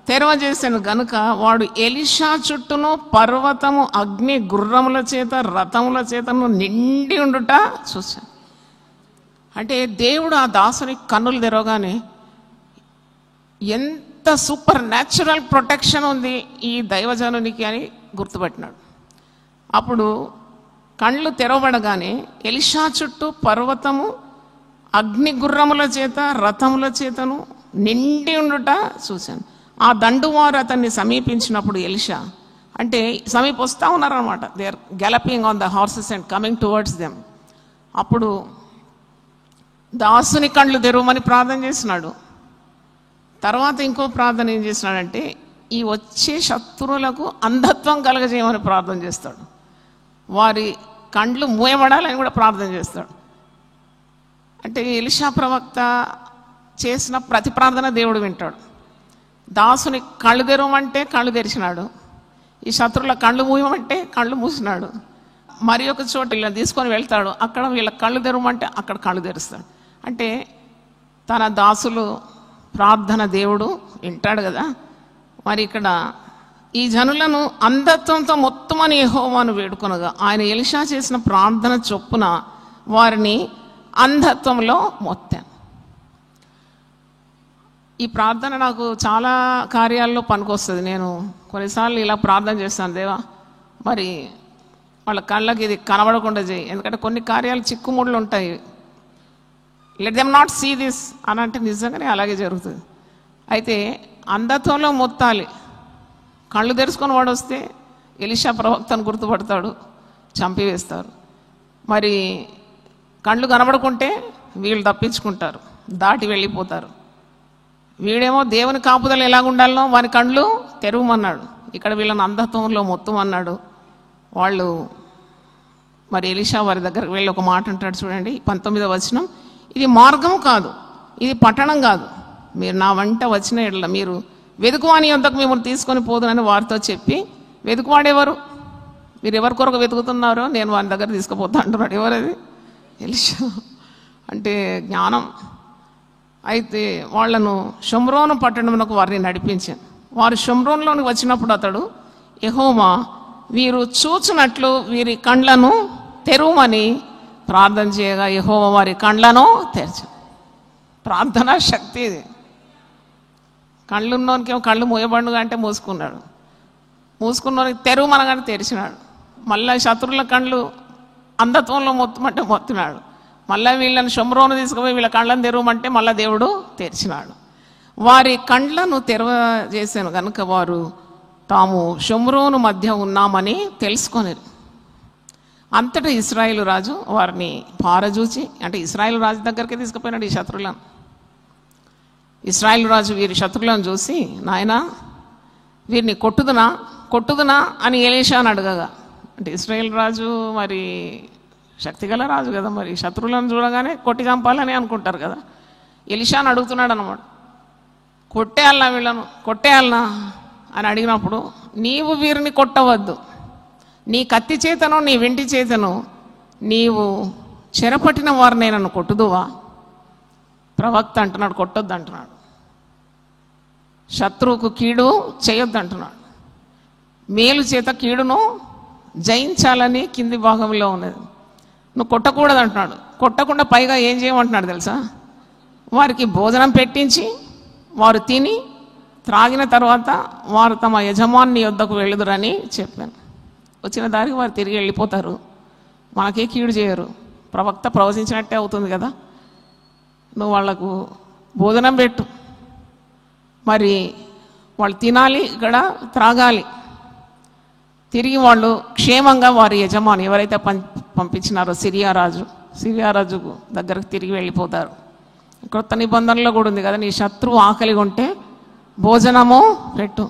తెరవజేసాను గనుక వాడు ఎలీషా చుట్టూను పర్వతము అగ్ని గుర్రముల చేత రథముల చేతను నిండి ఉండుట చూశాను. అంటే దేవుడు ఆ దాసుని కన్నులు తెరవగానే ఎంత సూపర్ న్యాచురల్ ప్రొటెక్షన్ ఉంది ఈ దైవజనునికి అని గుర్తుపట్టినాడు. అప్పుడు కళ్ళు తెరవబడగానే ఎలీషా చుట్టూ పర్వతము అగ్ని గుర్రముల చేత రథముల చేతను నిండి ఉండుట చూశాను. ఆ దండువారు అతన్ని సమీపించినప్పుడు ఎలీషా అంటే వస్తూ ఉన్నారనమాట. They are galloping on the horses and coming towards them. అప్పుడు దాసుని కళ్ళు తెరవమని ప్రార్థన చేసినాడు. తర్వాత ఇంకో ప్రార్థన ఏం చేసినాడంటే ఈ వచ్చే శత్రువులకు అంధత్వం కలగజేయమని ప్రార్థన చేస్తాడు. వారి కండ్లు మూయబడాలని కూడా ప్రార్థన చేస్తాడు. అంటే ఎలీషా ప్రవక్త చేసిన ప్రతి ప్రార్థన దేవుడు వింటాడు. దాసుని కళ్ళు తెరవమంటే కళ్ళు తెరిచినాడు, ఈ శత్రువుల కళ్ళు మూయమంటే కళ్ళు మూసినాడు. మరి ఒక చోట ఇలా తీసుకొని వెళ్తాడు, అక్కడ వీళ్ళ కళ్ళు తెరవమంటే అక్కడ కళ్ళు తెరుస్తాడు. అంటే తన దాసులు ప్రార్థన దేవుడు వింటాడు కదా. మరి ఇక్కడ ఈ జనులను అంధత్వంతో మొత్తమని యెహోవాను వేడుకొనగా ఆయన ఎలీషా చేసిన ప్రార్థన చొప్పున వారిని అంధత్వంలో మొత్తాను. ఈ ప్రార్థన నాకు చాలా కార్యాల్లో పనికొస్తుంది. నేను కొన్నిసార్లు ఇలా ప్రార్థన చేస్తాను, దేవా మరి వాళ్ళ కళ్ళకి ఇది కనబడకుండా చేయి, ఎందుకంటే కొన్ని కార్యాలు చిక్కుముళ్ళు ఉంటాయి. Let them not see this అని అంటే నిజంగానే అలాగే జరుగుతుంది. అయితే అంధత్వంలో మొత్తాలి. కళ్ళు తెరుచుకొని వాడు వస్తే ఎలీషా ప్రవక్తను గుర్తుపడతాడు, చంపివేస్తారు. మరి కళ్ళు కనబడుకుంటే వీళ్ళు తప్పించుకుంటారు, దాటి వెళ్ళిపోతారు. వీడేమో దేవుని కాపుదల ఎలాగుండాలనో వాని కళ్ళు తెరవమన్నాడు. ఇక్కడ వీళ్ళని అంధత్వంలో మొత్తం అన్నాడు. వాళ్ళు మరి ఎలీషా వారి దగ్గరకు వెళ్ళి ఒక మాట అంటాడు చూడండి, 19వ వచనం. ఇది మార్గం కాదు, ఇది పట్టణం కాదు, మీరు నా వెంట వచ్చిన ఎడల మీరు వెతుకువాని యొద్దకు మిమ్మల్ని తీసుకొని పోదునని వారితో చెప్పి, వెతుకువాడెవరు, మీరు ఎవరి కొరకు వెతుకుతున్నారో నేను వారి దగ్గర తీసుకుపోతా అంటున్నాడు. ఎవరది? ఎలీషా. అంటే జ్ఞానం. అయితే వాళ్లను షోమ్రోను పట్టణమునకు వారిని నడిపించాను. వారు షోమ్రోన్లోనికి వచ్చినప్పుడు అతడు యెహోవా వీరు చూచినట్లు వీరి కండ్లను తెరువమని ప్రార్థన చేయగా యెహోవా వారి కండ్లను తెరచు. ప్రార్థన శక్తి ఇది. కళ్ళున్నోనికేమో కళ్ళు మూయబడుగా అంటే మూసుకున్నాడు, మూసుకున్నోనికి తెరువమనగానే తెరిచినాడు. మళ్ళీ శత్రువుల కండ్లు అంధత్వంలో మొత్తం అంటే మొత్తినాడు. మళ్ళీ వీళ్ళని షోమ్రోను తీసుకుపోయి వీళ్ళ కళ్ళను తెరవమంటే మళ్ళీ దేవుడు తెరిచినాడు. వారి కండ్లను తెరవజేసాను కనుక వారు తాము షోమ్రోను మధ్య ఉన్నామని తెలుసుకొని అంతటా ఇశ్రాయేలు రాజు వారిని పారజూచి, అంటే ఇశ్రాయేలు రాజు దగ్గరికి తీసుకుపోయినాడు ఈ శత్రువులను. ఇశ్రాయేలు రాజు వీరి శత్రువులను చూసి, నాయనా వీరిని కొట్టుదునా అని ఎలీషాను అడగగా, అంటే ఇశ్రాయేల్ రాజు మరి శక్తిగల రాజు కదా, మరి శత్రువులను చూడగానే కొట్టి చంపాలని అనుకుంటారు కదా. ఎలీషాను అడుగుతున్నాడు అన్నమాట, కొట్టేయాలనా వీళ్ళను, కొట్టేయాలనా అని అడిగినప్పుడు, నీవు వీరిని కొట్టవద్దు, నీ కత్తి చేతను నీ వెంటి చేతను నీవు చెరపట్టిన వారిని నన్ను కొట్టుదువా? ప్రవక్త అంటున్నాడు కొట్టొద్దు అంటున్నాడు, శత్రువుకు కీడు చేయొద్దు అంటున్నాడు, మేలు చేత కీడును జయించాలని కింది భాగంలో ఉన్నది. నువ్వు కొట్టకూడదు అంటున్నాడు. కొట్టకుండా పైగా ఏం చేయమంటున్నాడు తెలుసా? వారికి భోజనం పెట్టించి వారు తిని త్రాగిన తర్వాత వారు తమ యజమాని యొద్దకు వెళ్ళుదురని చెప్పాను. వచ్చిన దారికి వారు తిరిగి వెళ్ళిపోతారు, మనకే కీడు చేయరు. ప్రవక్త ప్రవచించినట్టే అవుతుంది కదా. నువ్వు వాళ్లకు భోజనం పెట్టు, మరి వాళ్ళు తినాలి, ఇక్కడ త్రాగాలి, తిరిగి వాళ్ళు క్షేమంగా వారి యజమాని ఎవరైతే పంపించినారో సిరియా రాజు దగ్గరకు తిరిగి వెళ్ళిపోతారు. క్రొత్త నిబంధనలో కూడా ఉంది కదా, నీ శత్రువు ఆకలి కొంటే భోజనము పెట్టు,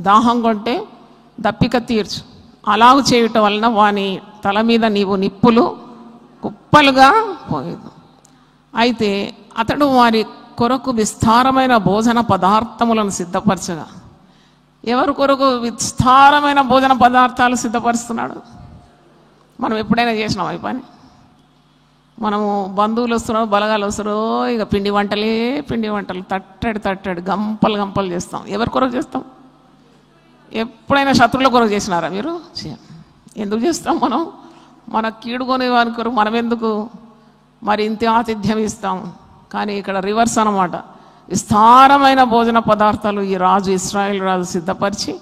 దాహం కొంటే దప్పిక తీర్చు, అలాగు చేయటం వలన వాని తల మీద నీవు నిప్పులు కుప్పలుగా పోయేదు. అయితే అతడు వారి కొరకు విస్తారమైన భోజన పదార్థములను సిద్ధపరచగా. ఎవరి కొరకు విస్తారమైన భోజన పదార్థాలు సిద్ధపరుస్తున్నాడు? మనం ఎప్పుడైనా చేసినాం ఈ పని? మనము బంధువులు వస్తున్నారు, బలగాలు వస్తారు, ఇక పిండి వంటలు తట్టడి గంపలు చేస్తాం. ఎవరి కొరకు చేస్తాం? ఎప్పుడైనా శత్రువుల కొరకు చేసినారా మీరు? ఎందుకు చేస్తాం? మన కీడుకొని వారి కొరకు మనం ఎందుకు మరి ఇంత ఆతిథ్యం ఇస్తాం? కానీ ఇక్కడ రివర్స్ అన్నమాట. విస్తారమైన భోజన పదార్థాలు ఈ రాజు, ఇశ్రాయేలు రాజు సిద్ధపరిచి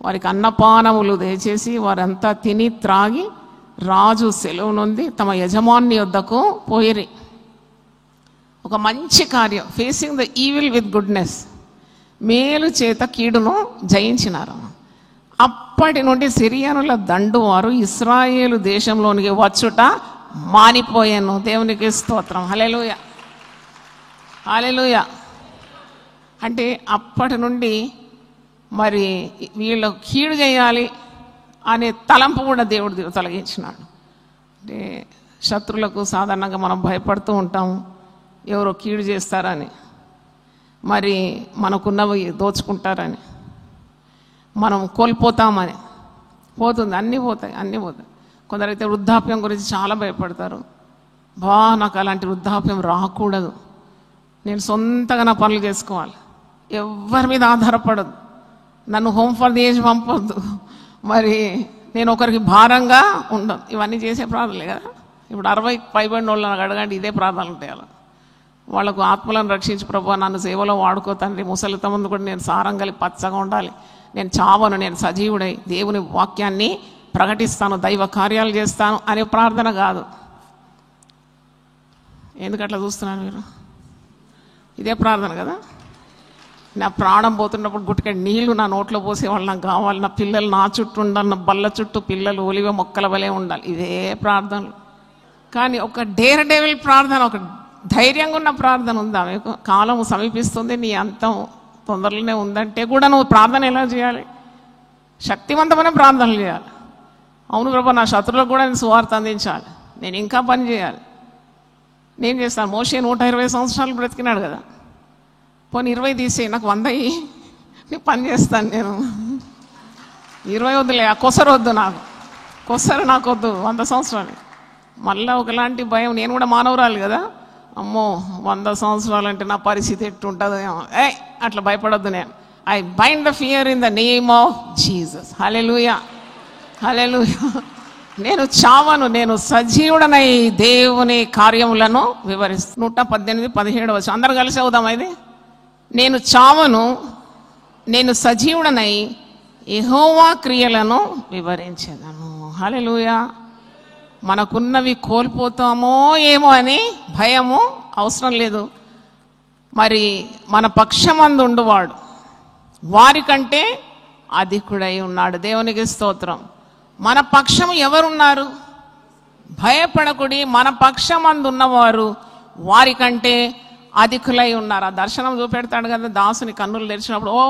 వారికి అన్నపానములు దయచేసి వారంతా తిని త్రాగి రాజు సెలవు నుండి తమ యజమాని వద్దకు పోయిరి. ఒక మంచి కార్యం, facing the evil with goodness, మేలు చేత కీడును జయించినారు. అప్పటి నుండి సిరియనుల దండు వారు ఇశ్రాయేలు దేశంలోనికి వచ్చుట మానిపోయాను. దేవునికి స్తోత్రం. హల్లెలూయా, హల్లెలూయా. అంటే అప్పటి నుండి మరి వీళ్ళు కీడు చేయాలి అనే తలంపు కూడా దేవుడు తొలగించినాడు. అంటే శత్రులకు సాధారణంగా మనం భయపడుతూ ఉంటాం, ఎవరో కీడు చేస్తారని, మరి మనకున్నవి దోచుకుంటారని, మనం కోల్పోతామని. పోతుంది, అన్నీ పోతాయి. కొందరైతే వృద్ధాప్యం గురించి చాలా భయపడతారు. నాకు అలాంటి వృద్ధాప్యం రాకూడదు, నేను సొంతగా నా పనులు చేసుకోవాలి, ఎవరి మీద ఆధారపడదు, నన్ను హోమ్ ఫర్ ది ఏజ్ పంపొద్దు, మరి నేను ఒకరికి భారంగా ఉండను. ఇవన్నీ చేసే ప్రార్థనలే కదా. ఇప్పుడు 60 పైబడిన వాళ్ళని అడగండి, ఇదే ప్రార్థనలు ఉంటాయి. వాళ్ళకు ఆత్మలను రక్షించి ప్రభువా నన్ను సేవలో వాడుకో తండ్రి, ముసలిత ముందు కూడా నేను సారం కలిగి పచ్చగా ఉండాలి, నేను చావను, నేను సజీవుడై దేవుని వాక్యాన్ని ప్రకటిస్తాను, దైవ కార్యాలు చేస్తాను అనే ప్రార్థన కాదు. ఎందుకట్లా చూస్తున్నాను మీరు? ఇదే ప్రార్థన కదా. నా ప్రాణం పోతున్నప్పుడు గుట్టుకడి నీళ్లు నా నోట్లో పోసేవాళ్ళు నాకు కావాలి, నా పిల్లలు నా చుట్టూ ఉండాలి, నా బల్ల చుట్టూ పిల్లలు ఒలివ మొక్కల వలె ఉండాలి, ఇదే ప్రార్థనలు. కానీ ఒక డేర్ ప్రార్థన, ఒక ధైర్యంగా ఉన్న ప్రార్థన ఉందా మీకు? కాలం సమీపిస్తుంది, నీ అంతం తొందరలోనే ఉందంటే కూడా నువ్వు ప్రార్థన ఎలా చేయాలి? శక్తివంతమైన ప్రార్థనలు చేయాలి. అవును ప్రభా, నా శత్రువులకు కూడా నేను సువార్త అందించాలి, నేను ఇంకా పని చేయాలి. నేను చేస్తాను. మోషే 120 సంవత్సరాలు బ్రతికినాడు కదా, పోనీ 20 తీసేయి, నాకు 100 నీ పని చేస్తాను నేను. 20 వద్దులే, ఆ కొసరు వద్దు, కొసరు నాకు వద్దు, 100 సంవత్సరాలు. మళ్ళీ ఒకలాంటి భయం, నేను కూడా మానవరాలు కదా, అమ్మో 100 సంవత్సరాలు అంటే నా పరిస్థితి ఎట్టుంటుందో ఏమో, అట్లా భయపడొద్దు. నేను I bind the fear in the name of Jesus. Hallelujah, hallelujah. నేను చావను, నేను సజీవుడనై దేవుని కార్యములను వివరిస్తాను. 118-17 అందరు కలిసి అవుదాం. ఇది నేను చావను, నేను సజీవుడనై యెహోవా క్రియలను వివరించేదను. హల్లెలూయా. మనకున్నవి కోల్పోతామో ఏమో అని భయము అవసరం లేదు. మరి మన పక్షమందు ఉండువాడు వారికంటే అధికుడై ఉన్నాడు. దేవునికి స్తోత్రం. మన పక్షము ఎవరున్నారు? భయపడకుడి, మన పక్షమందు ఉన్నవారు వారికంటే అధికులై ఉన్నారు. ఆ దర్శనం చూపెడతాడు కదా, దాసుని కన్నులు తెరిచినప్పుడు ఓ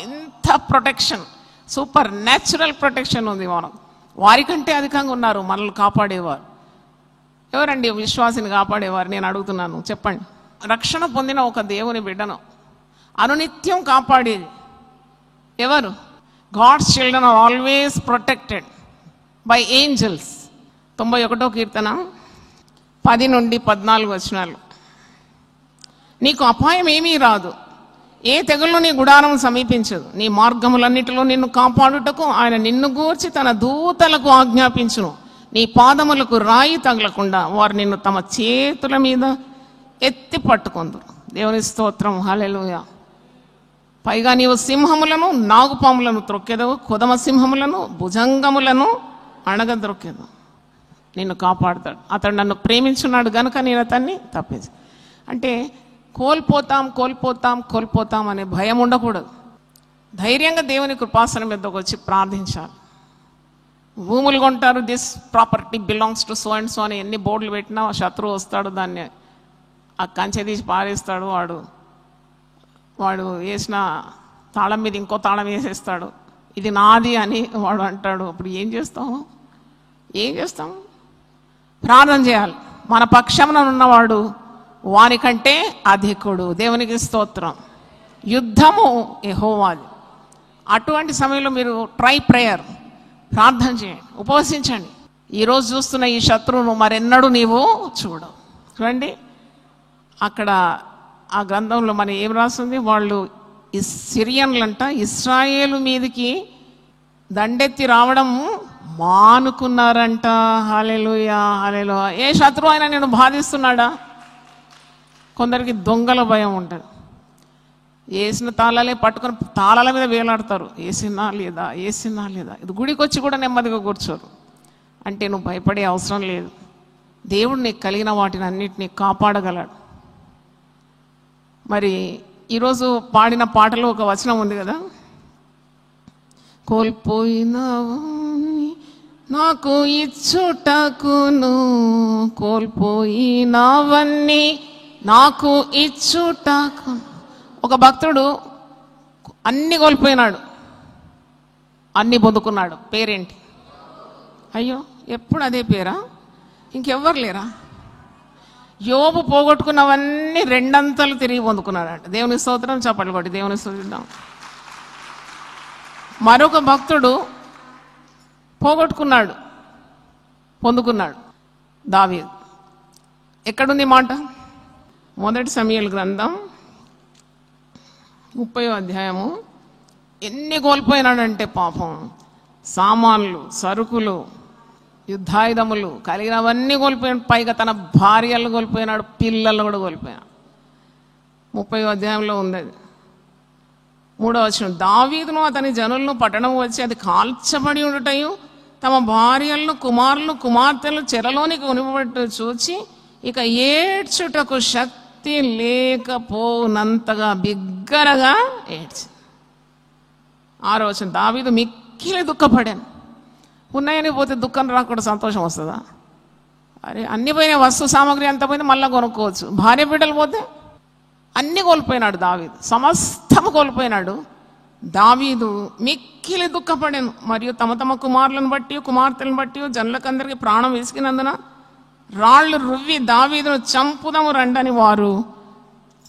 ఎంత ప్రొటెక్షన్, సూపర్ న్యాచురల్ ప్రొటెక్షన్ ఉంది. మనం వారికంటే అధికంగా ఉన్నారు మనల్ని కాపాడేవారు. ఎవరండి విశ్వాసిని కాపాడేవారు? నేను అడుగుతున్నాను, చెప్పండి. రక్షణ పొందిన ఒక దేవుని బిడ్డను అనునిత్యం కాపాడేది ఎవరు? God's children are always protected by angels. 91వ కీర్తన 10-14 నీకు అపాయం ఏమీ రాదు, ఏ తెగులు నీ గుడారం సమీపించదు, నీ మార్గములన్నిటిలో నిన్ను కాపాడుటకు ఆయన నిన్ను గూర్చి తన దూతలకు ఆజ్ఞాపించును, నీ పాదములకు రాయి తగలకుండా వారు నిన్ను తమ చేతుల మీద ఎత్తి పట్టుకొందురు. దేవుని స్తోత్రం. హల్లెలూయా. పైగా నీవు సింహములను నాగుపాములను త్రొక్కెదవు, కొదమ సింహములను భుజంగములను అణగద్రొక్కెదవు. నిన్ను కాపాడుతాడు. అతడు నన్ను ప్రేమించున్నాడు గనుక నేను అతన్ని తప్పించు. అంటే కోల్పోతాం అనే భయం ఉండకూడదు. ధైర్యంగా దేవుని కృపాసనం మీదకి వచ్చి ప్రార్థించాలి. భూములు కొంటారు, this property belongs to so and so అని ఎన్ని బోర్డులు పెట్టినా శత్రువు వస్తాడు, దాన్ని ఆ కంచె తీసి పారేస్తాడు. వాడు వేసిన తాళం మీద ఇంకో తాళం వేసేస్తాడు, ఇది నాది అని వాడు అంటాడు. అప్పుడు ఏం చేస్తాం? ప్రార్థన చేయాలి. మన పక్షమున ఉన్నవాడు వానికంటే అధికుడు. దేవునికి స్తోత్రం. యుద్ధము యెహోవాది. అటువంటి సమయంలో మీరు ట్రై ప్రేయర్, ప్రార్థన చేయండి, ఉపవసించండి. ఈరోజు చూస్తున్న ఈ శత్రువును మరెన్నడూ నీవు చూడవు. చూడండి అక్కడ ఆ గ్రంథంలో మన ఏం రాస్తుంది, వాళ్ళు సిరియన్లంట ఇశ్రాయేలు మీదకి దండెత్తి రావడం మానుకున్నారంట. హల్లెలూయా, హల్లెలూయా. ఏ శత్రువు అయినా నేను బాధిస్తున్నాడా? కొందరికి దొంగల భయం ఉంటుంది. వేసిన తాళాలే పట్టుకొని తాళాల మీద వేలాడతారు, వేసినా లేదా, వేసినా లేదా. ఇది గుడికి వచ్చి కూడా నెమ్మదిగా కూర్చోరు. అంటే నువ్వు భయపడే అవసరం లేదు. దేవుడు నీకు కలిగిన వాటిని అన్నిటినీ కాపాడగలడు. మరి ఈరోజు పాడిన పాటలో ఒక వచనం ఉంది కదా, కోల్పోయినవన్నీ నాకు ఇచ్చుటకును, కోల్పోయినవన్నీ నాకు ఇచ్చుటకు. ఒక భక్తుడు అన్ని కోల్పోయినాడు, అన్ని పొందుకున్నాడు. పేరేంటి? అయ్యో, ఎప్పుడు అదే పేరా? ఇంకెవ్వరు లేరా? యోబు పోగొట్టుకున్నవన్నీ రెండంతలు తిరిగి పొందుకున్నాడు. దేవుని స్తోత్రం. చప్పట్లు కొట్టి దేవుని స్తుతిద్దాం. మరొక భక్తుడు పోగొట్టుకున్నాడు, పొందుకున్నాడు. దావీదు. ఎక్కడుంది మాట? మొదటి సమూయేలు గ్రంథం 30వ అధ్యాయము. ఎన్ని కోల్పోయినాడంటే పాపం, సామాన్లు, సరుకులు, యుద్ధాయుధములు కలిగినవన్నీ కోల్పోయాడు. పైగా తన భార్యలు కోల్పోయినాడు, పిల్లలు కూడా కోల్పోయాడు. 30వ అధ్యాయంలో ఉంది అది. 3వ వచనం, దావీదును అతని జనులను పట్టణం వచ్చి అది కాల్చబడి ఉండటయు, తమ భార్యలను, కుమారులు, కుమార్తెలు చెరలోనికి కొనిపబట్టు చూచి ఇక ఏడ్చుటకు శక్తి లేకపోనంతగా బిగ్గరగా ఏడ్చి. 6వ వచనం, దావీదు మిక్కిలి దుఃఖపడాను. ఉన్నాయని పోతే దుఃఖం రాకుండా సంతోషం వస్తుందా? అరే, అన్ని పోయిన వస్తు సామాగ్రి అంతా పోయింది, మళ్ళీ కొనుక్కోవచ్చు. భార్య బిడ్డలు పోతే అన్ని కోల్పోయినాడు దావీదు, సమస్తము కోల్పోయినాడు. దావీదు మిక్కిలి దుఃఖపడాను. మరియు తమ తమ కుమారులను బట్టి, కుమార్తెలను బట్టి జనులకందరికీ ప్రాణం విసిగినందున రాళ్ళు రువ్వి దావీదును చంపుదము రండని వారు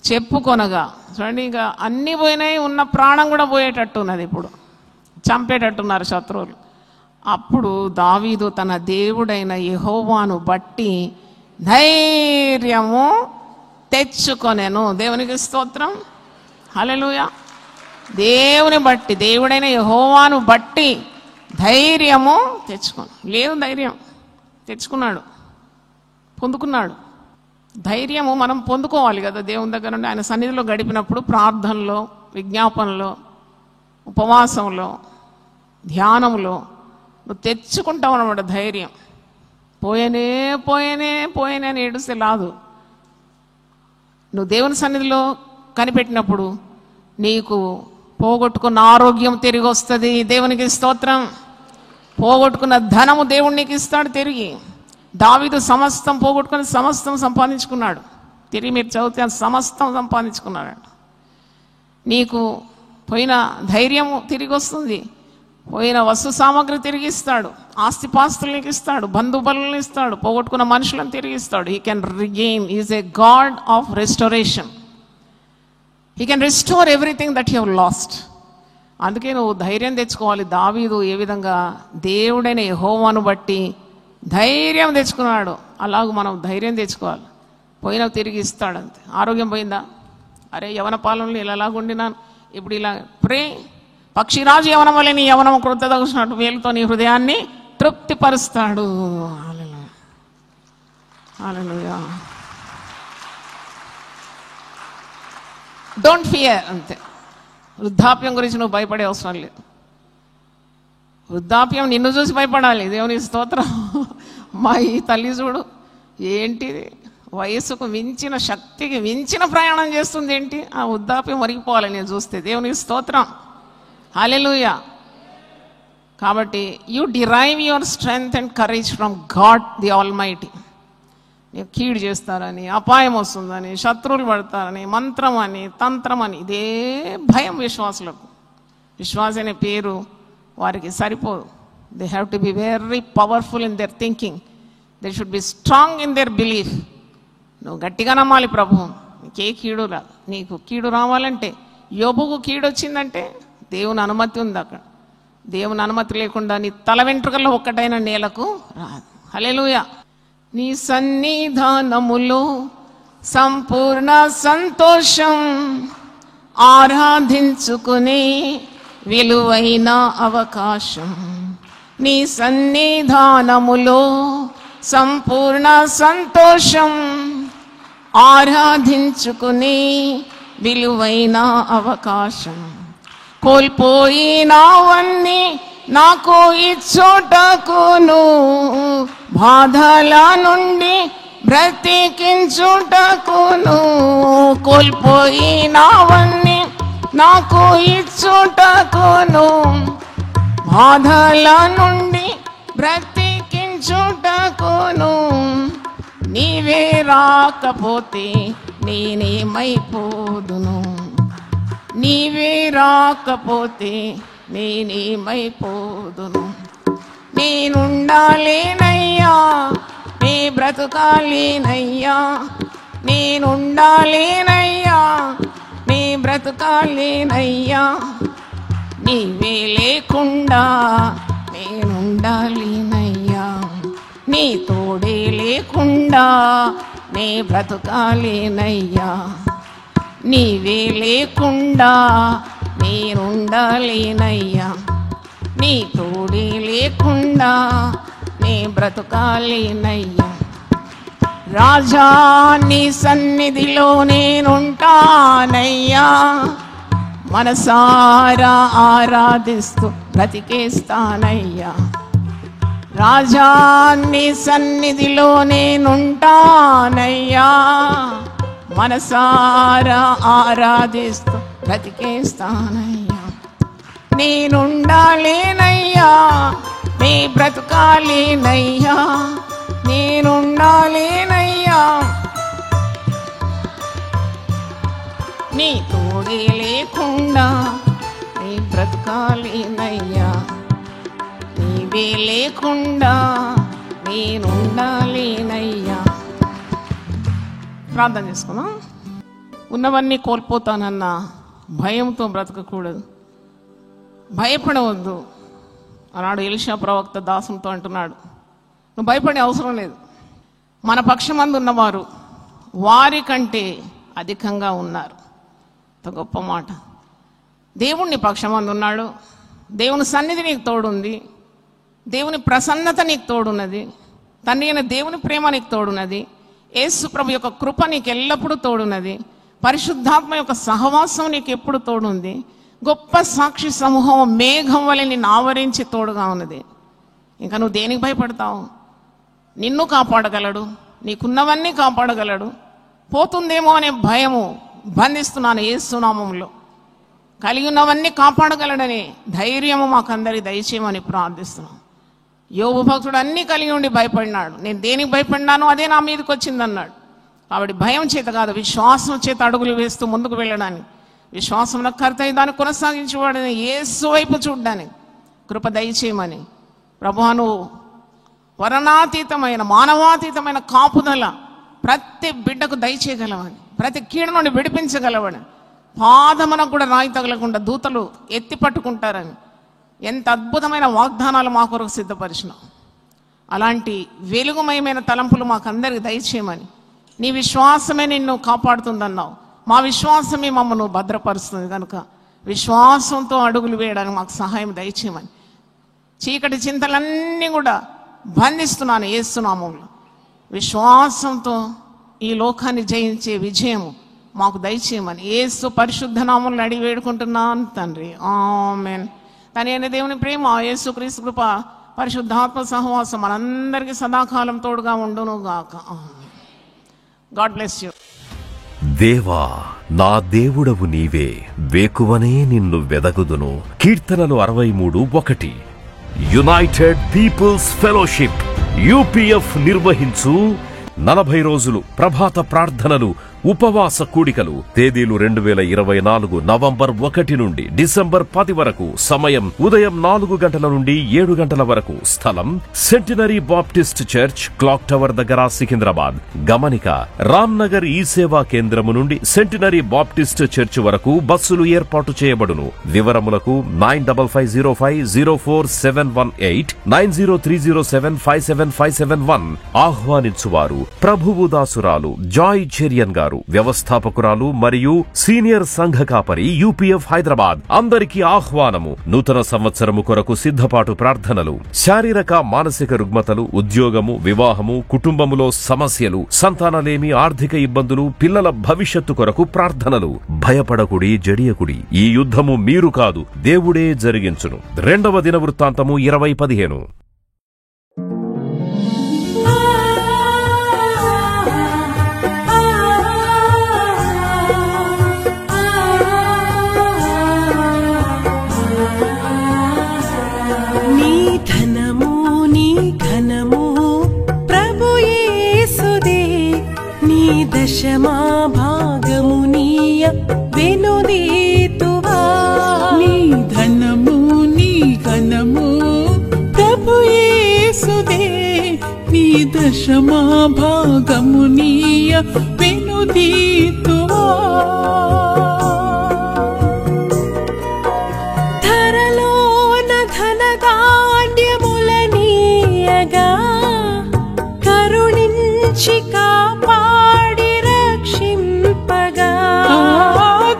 చెప్పుకొనగా. చూడండి, ఇక అన్ని పోయినాయి, ఉన్న ప్రాణం కూడా పోయేటట్టున్నది. ఇప్పుడు చంపేటట్టున్నారు శత్రువులు. అప్పుడు దావీదు తన దేవుడైన యెహోవాను బట్టి ధైర్యము తెచ్చుకొనెను. దేవునికి స్తోత్రం. హల్లెలూయా. దేవుని బట్టి, దేవుడైన యెహోవాను బట్టి ధైర్యము తెచ్చుకోను. లేదు, ధైర్యం తెచ్చుకున్నాడు, పొందుకున్నాడు. ధైర్యము మనం పొందుకోవాలి కదా దేవుని దగ్గర నుండి. ఆయన సన్నిధిలో గడిపినప్పుడు ప్రార్థనలో, విజ్ఞాపనలో, ఉపవాసంలో, ధ్యానంలో నువ్వు తెచ్చుకుంటావు అన్నమాట ధైర్యం. పోయేనే పోయేనే పోయేనే అని ఏడుస్తే లాదు. నువ్వు దేవుని సన్నిధిలో కనిపెట్టినప్పుడు నీకు పోగొట్టుకున్న ఆరోగ్యం తిరిగి వస్తుంది. దేవునికి స్తోత్రం. పోగొట్టుకున్న ధనము దేవుడు నీకు ఇస్తాడు తిరిగి. దావీదు సమస్తం పోగొట్టుకుని సమస్తం సంపాదించుకున్నాడు. తిరిగి మీరు చదివితే సమస్తం సంపాదించుకున్నాడు. నీకు పోయిన ధైర్యము తిరిగి వస్తుంది, పోయిన వస్తు సామాగ్రి తిరిగి ఇస్తాడు, ఆస్తిపాస్తులు నీకు ఇస్తాడు, బంధుబలను ఇస్తాడు, పోగొట్టుకున్న మనుషులను తిరిగి ఇస్తాడు. He can regain. Is a God of restoration. He can restore everything that you have lost. అందుకే నువ్వు ధైర్యం తెచ్చుకోవాలి. దావీదు ఏ విధంగా దేవుడైన యెహోవాను బట్టి ధైర్యం తెచ్చుకున్నాడు, అలాగూ మనం ధైర్యం తెచ్చుకోవాలి. పోయినా తిరిగి ఇస్తాడు అంతే. ఆరోగ్యం పోయిందా? అరే, యవన పాలనలో ఇలాగుండినాను, ఇప్పుడు ఇలా ప్రే. పక్షిరాజు యవనం వల్ల నీ యవనం కృతదగినట్టు వేలుతో నీ హృదయాన్ని తృప్తిపరుస్తాడు. హల్లెలూయా, హల్లెలూయా. డోంట్ ఫియర్ అంతే. వృద్ధాప్యం గురించి నువ్వు భయపడే అవసరం లేదు. వృద్ధాప్యం నిన్ను చూసి భయపడాలి. దేవుని స్తోత్రం. మా ఈ తల్లి చూడు, ఏంటిది వయస్సుకు మించిన, శక్తికి మించిన ప్రయాణం చేస్తుంది. ఏంటి ఆ వృద్ధాప్యం మరిగిపోవాలి నేను చూస్తే. దేవుని స్తోత్రం. హల్లెలూయా. కాబట్టి you derive your strength and courage from God the almighty. నీకు కీడు చేస్తారని, అపాయం వస్తుందని, శత్రువులు పడతారని, మంత్రం అని, తంత్రం అని, ఇదే భయం విశ్వాసులకు. విశ్వాస అనే పేరు వారికి సరిపోదు. They have to be very powerful in there thinking. They should be strong in there belief. నువ్వు గట్టిగా నమ్మాలి ప్రభు. నీకే కీడు రాదు. నీకు కీడు రావాలంటే, యోబుకు కీడు వచ్చిందంటే దేవుని అనుమతి ఉంది అక్కడ. దేవుని అనుమతి లేకుండా నీ తల వెంట్రుకల్లో ఒక్కటైన నేలకు రాదు. హల్లెలూయా. నీ సన్నిధానములో సంపూర్ణ సంతోషం, ఆరాధించుకునే విలువైన అవకాశం. నీ సన్నిధానములో సంపూర్ణ సంతోషం, ఆరాధించుకునే విలువైన అవకాశం. కోల్పోయినవన్నీ నాకు ఇచ్చుటకును, బాధల నుండి బ్రతికించుటకును. కోల్పోయినవన్నీ నాకు ఇచ్చుటకును, బాధల నుండి బ్రతికించుటకును. నీవే రాకపోతే నేనేమైపోదును, నీవే రాకపోతే నేనేమైపోదును. నేనుండాలేనయ్యా, నీ బ్రతుకాలేనయ్యా. నేనుండాలేనయ్యా, నీ బ్రతుకాలేనయ్యా. నీవే లేకుండా నేనుండాలేనయ్యా. నీ తోడే లేకుండా నే బ్రతుకాలేనయ్యా. నీవే లేకుండా నేనుండాలేనయ్యా. నీ తోడే లేకుండా నే బ్రతుకాలేనయ్యా. రాజా నీ సన్నిధిలో నేనుంటానయ్యా. మనసారా ఆరాధిస్తూ బ్రతికేస్తానయ్యా. రాజా నీ సన్నిధిలో నేనుంటానయ్యా. మనసారా ఆరాధిస్తూ బ్రతికేస్తానయ్యా. నేనుండాలేనయ్యా, నీ బ్రతుకాలేనయ్యా. నేనుండాలేనయ్యా, నీ తోడే లేకుండా నీ బ్రతుకాలేనయ్యా. నీవే లేకుండా నేనుండాలేనయ్యా. ప్రార్థన చేసుకున్నాం. ఉన్నవన్నీ కోల్పోతానన్న భయంతో బ్రతకకూడదు. భయపడవద్దు. ఆనాడు ఎలీషా ప్రవక్త దాసునితో అంటున్నాడు, నువ్వు భయపడే అవసరం లేదు. మన పక్షమందు ఉన్నవారు వారి కంటే అధికంగా ఉన్నారు. అంత గొప్ప మాట. దేవుణ్ణి పక్షమందు ఉన్నాడు. దేవుని సన్నిధి నీకు తోడుంది. దేవుని ప్రసన్నత నీకు తోడున్నది. తండ్రి అయిన దేవుని ప్రేమ నీకు తోడున్నది. యేసు ప్రభు యొక్క కృప నీకు ఎల్లప్పుడూ తోడున్నది. పరిశుద్ధాత్మ యొక్క సహవాసం నీకు ఎప్పుడు తోడుంది. గొప్ప సాక్షి సమూహం మేఘం వలె నిన్ను ఆవరించి తోడుగా ఉన్నది. ఇంకా నువ్వు దేనికి భయపడతావు? నిన్ను కాపాడగలడు, నీకున్నవన్నీ కాపాడగలడు. పోతుందేమో అనే భయము బంధిస్తున్నాను యేసు నామములో. కలిగి ఉన్నవన్నీ కాపాడగలడని ధైర్యము మాకందరి దయచేయమని ప్రార్థిస్తున్నాం. యోబు భక్తుడు అన్నీ కలిగి ఉండి భయపడినాడు. నేను దేనికి భయపడినానో అదే నా మీదకి వచ్చిందన్నాడు. కాబట్టి భయం చేత కాదు, విశ్వాసం చేత అడుగులు వేస్తూ ముందుకు వెళ్ళడానికి, విశ్వాసంలో కర్త దాన్ని కొనసాగించేవాడని యేసు వైపు చూడ్డానికి కృప దయచేయమని ప్రభువును వర్ణాతీతమైన మానవాతీతమైన కాపుదల ప్రతి బిడ్డకు దయచేయగలవని, ప్రతి కీడు నుండి విడిపించగలవని, పాదమునకు కూడా రాయి తగలకుండా దూతలు ఎత్తి పట్టుకుంటారని ఎంత అద్భుతమైన వాగ్దానాలు మా కొరకు సిద్ధపరిచినాం. అలాంటి వెలుగుమయమైన తలంపులు మాకందరికి దయచేయమని, నీ విశ్వాసమే నిన్ను కాపాడుతుందన్నావు. మా విశ్వాసమే మమ్మల్ని భద్రపరుస్తుంది కనుక విశ్వాసంతో అడుగులు వేయడానికి మాకు సహాయం దయచేయమని, చీకటి చింతలన్నీ కూడా బంధిస్తున్నాను యేసు నామములో. విశ్వాసంతో ఈ లోకాన్ని జయించే విజయము మాకు దయచేయమని యేసు పరిశుద్ధ నామములో అడిగి వేడుకుంటున్నాను తండ్రి. ఆమేన్. తని అయిన దేవుని ప్రేమ, యేసు క్రీస్తు కృప, పరిశుద్ధాత్మ సహవాసం మనందరికీ సదాకాలం తోడుగా ఉండును గాక. ఆమేన్. God bless you. దేవా నా దేవుడవు నీవే, వేకువనే నిన్ను వెదగుదును. కీర్తనలు 63:1. యునైటెడ్ పీపుల్స్ ఫెలోషిప్ UPF నిర్వహించు 40 రోజులు ప్రభాత ప్రార్థనలు ఉపవాస కూడికలు తేదీలు 2024 నవంబర్ 1 నుండి డిసెంబర్ 10 వరకు. సమయం ఉదయం 4 గంటల నుండి 7 గంటల వరకు. స్థలం centenary Baptist church, clock tower దగ్గర, సికింద్రాబాద్. గమనిక: రామ్నగర్ ఈ సేవా కేంద్రము నుండి సెంటినరీ బాప్టిస్ట్ చర్చ్ వరకు బస్సులు ఏర్పాటు చేయబడును. వివరములకు 9505047118 9030757571. ఆహ్వానించువారు ప్రభువు దాసురాలు జాయ్ చెరియన్ గారు, వ్యవస్థాపకురాలు మరియు సీనియర్ సంఘ కాపరి, యూపీఎఫ్ హైదరాబాద్. అందరికీ ఆహ్వానము. నూతన సంవత్సరము కొరకు సిద్ధపాటు ప్రార్థనలు. శారీరక మానసిక రుగ్మతలు, ఉద్యోగము, వివాహము, కుటుంబములో సమస్యలు, సంతానలేమి, ఆర్థిక ఇబ్బందులు, పిల్లల భవిష్యత్తు కొరకు ప్రార్థనలు. భయపడకుడి, జడియకుడి. ఈ యుద్ధము మీరు కాదు, దేవుడే జరిగించును. 2వ దినవృత్తాంతము 20:15. దశమా భాగము నీయ వెనుదీతువా. నీ ధనము నీ ఘనము ప్రభు యేసుదే. నీ దశమా భాగము నీయ వెనుదీతువా. ధరలోన ధనధాన్యములనీయగా కరుణించి కాపాడి రక్షింపగా.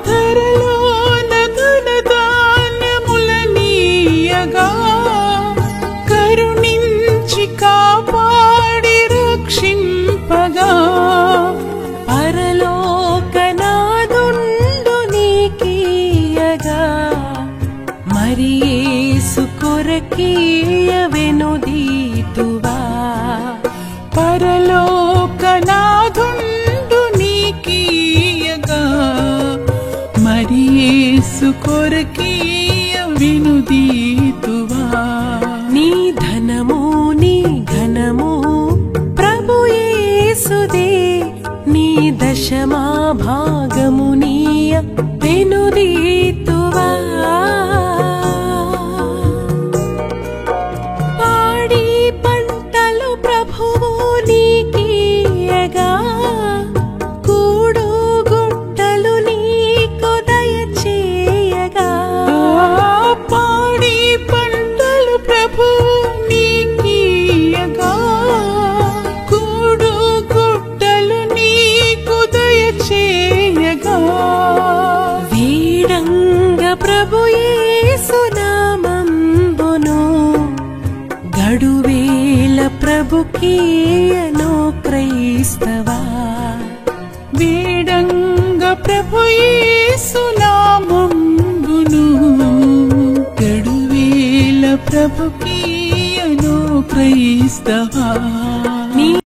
ధరలోన ధనధాన్యములనీయగా కరుణించి కాపాడి రక్షింపగా. పరలోకనాదుండు నీకీయగా మరి యేసు కొరకీయ వెనుదీతువా. పరలోకనాథుండు నీకీయగా మరి యేసు కొరకీయ వెనుదీతువా. నీ ధనము నీ ఘనము ప్రభు యేసుదే. నీ దశమా భాగము నీయ వెనుదీతువా. పాడి పంటలు ప్రభువు నీకీయగా కూడు గుట్టలు నీకు దయచేయగా. పాడి పంటలు ప్రభు నీకీయగా కూడు గుట్టలు నీకు దయచేయగా. వీడంగ ప్రభు యేసు నామంబును గడువేల ప్రభుకీయను క్రైస్తవా. వేడంగ ప్రభు యేసు నామంబును గడువేల ప్రభుకీయను క్రైస్తవా.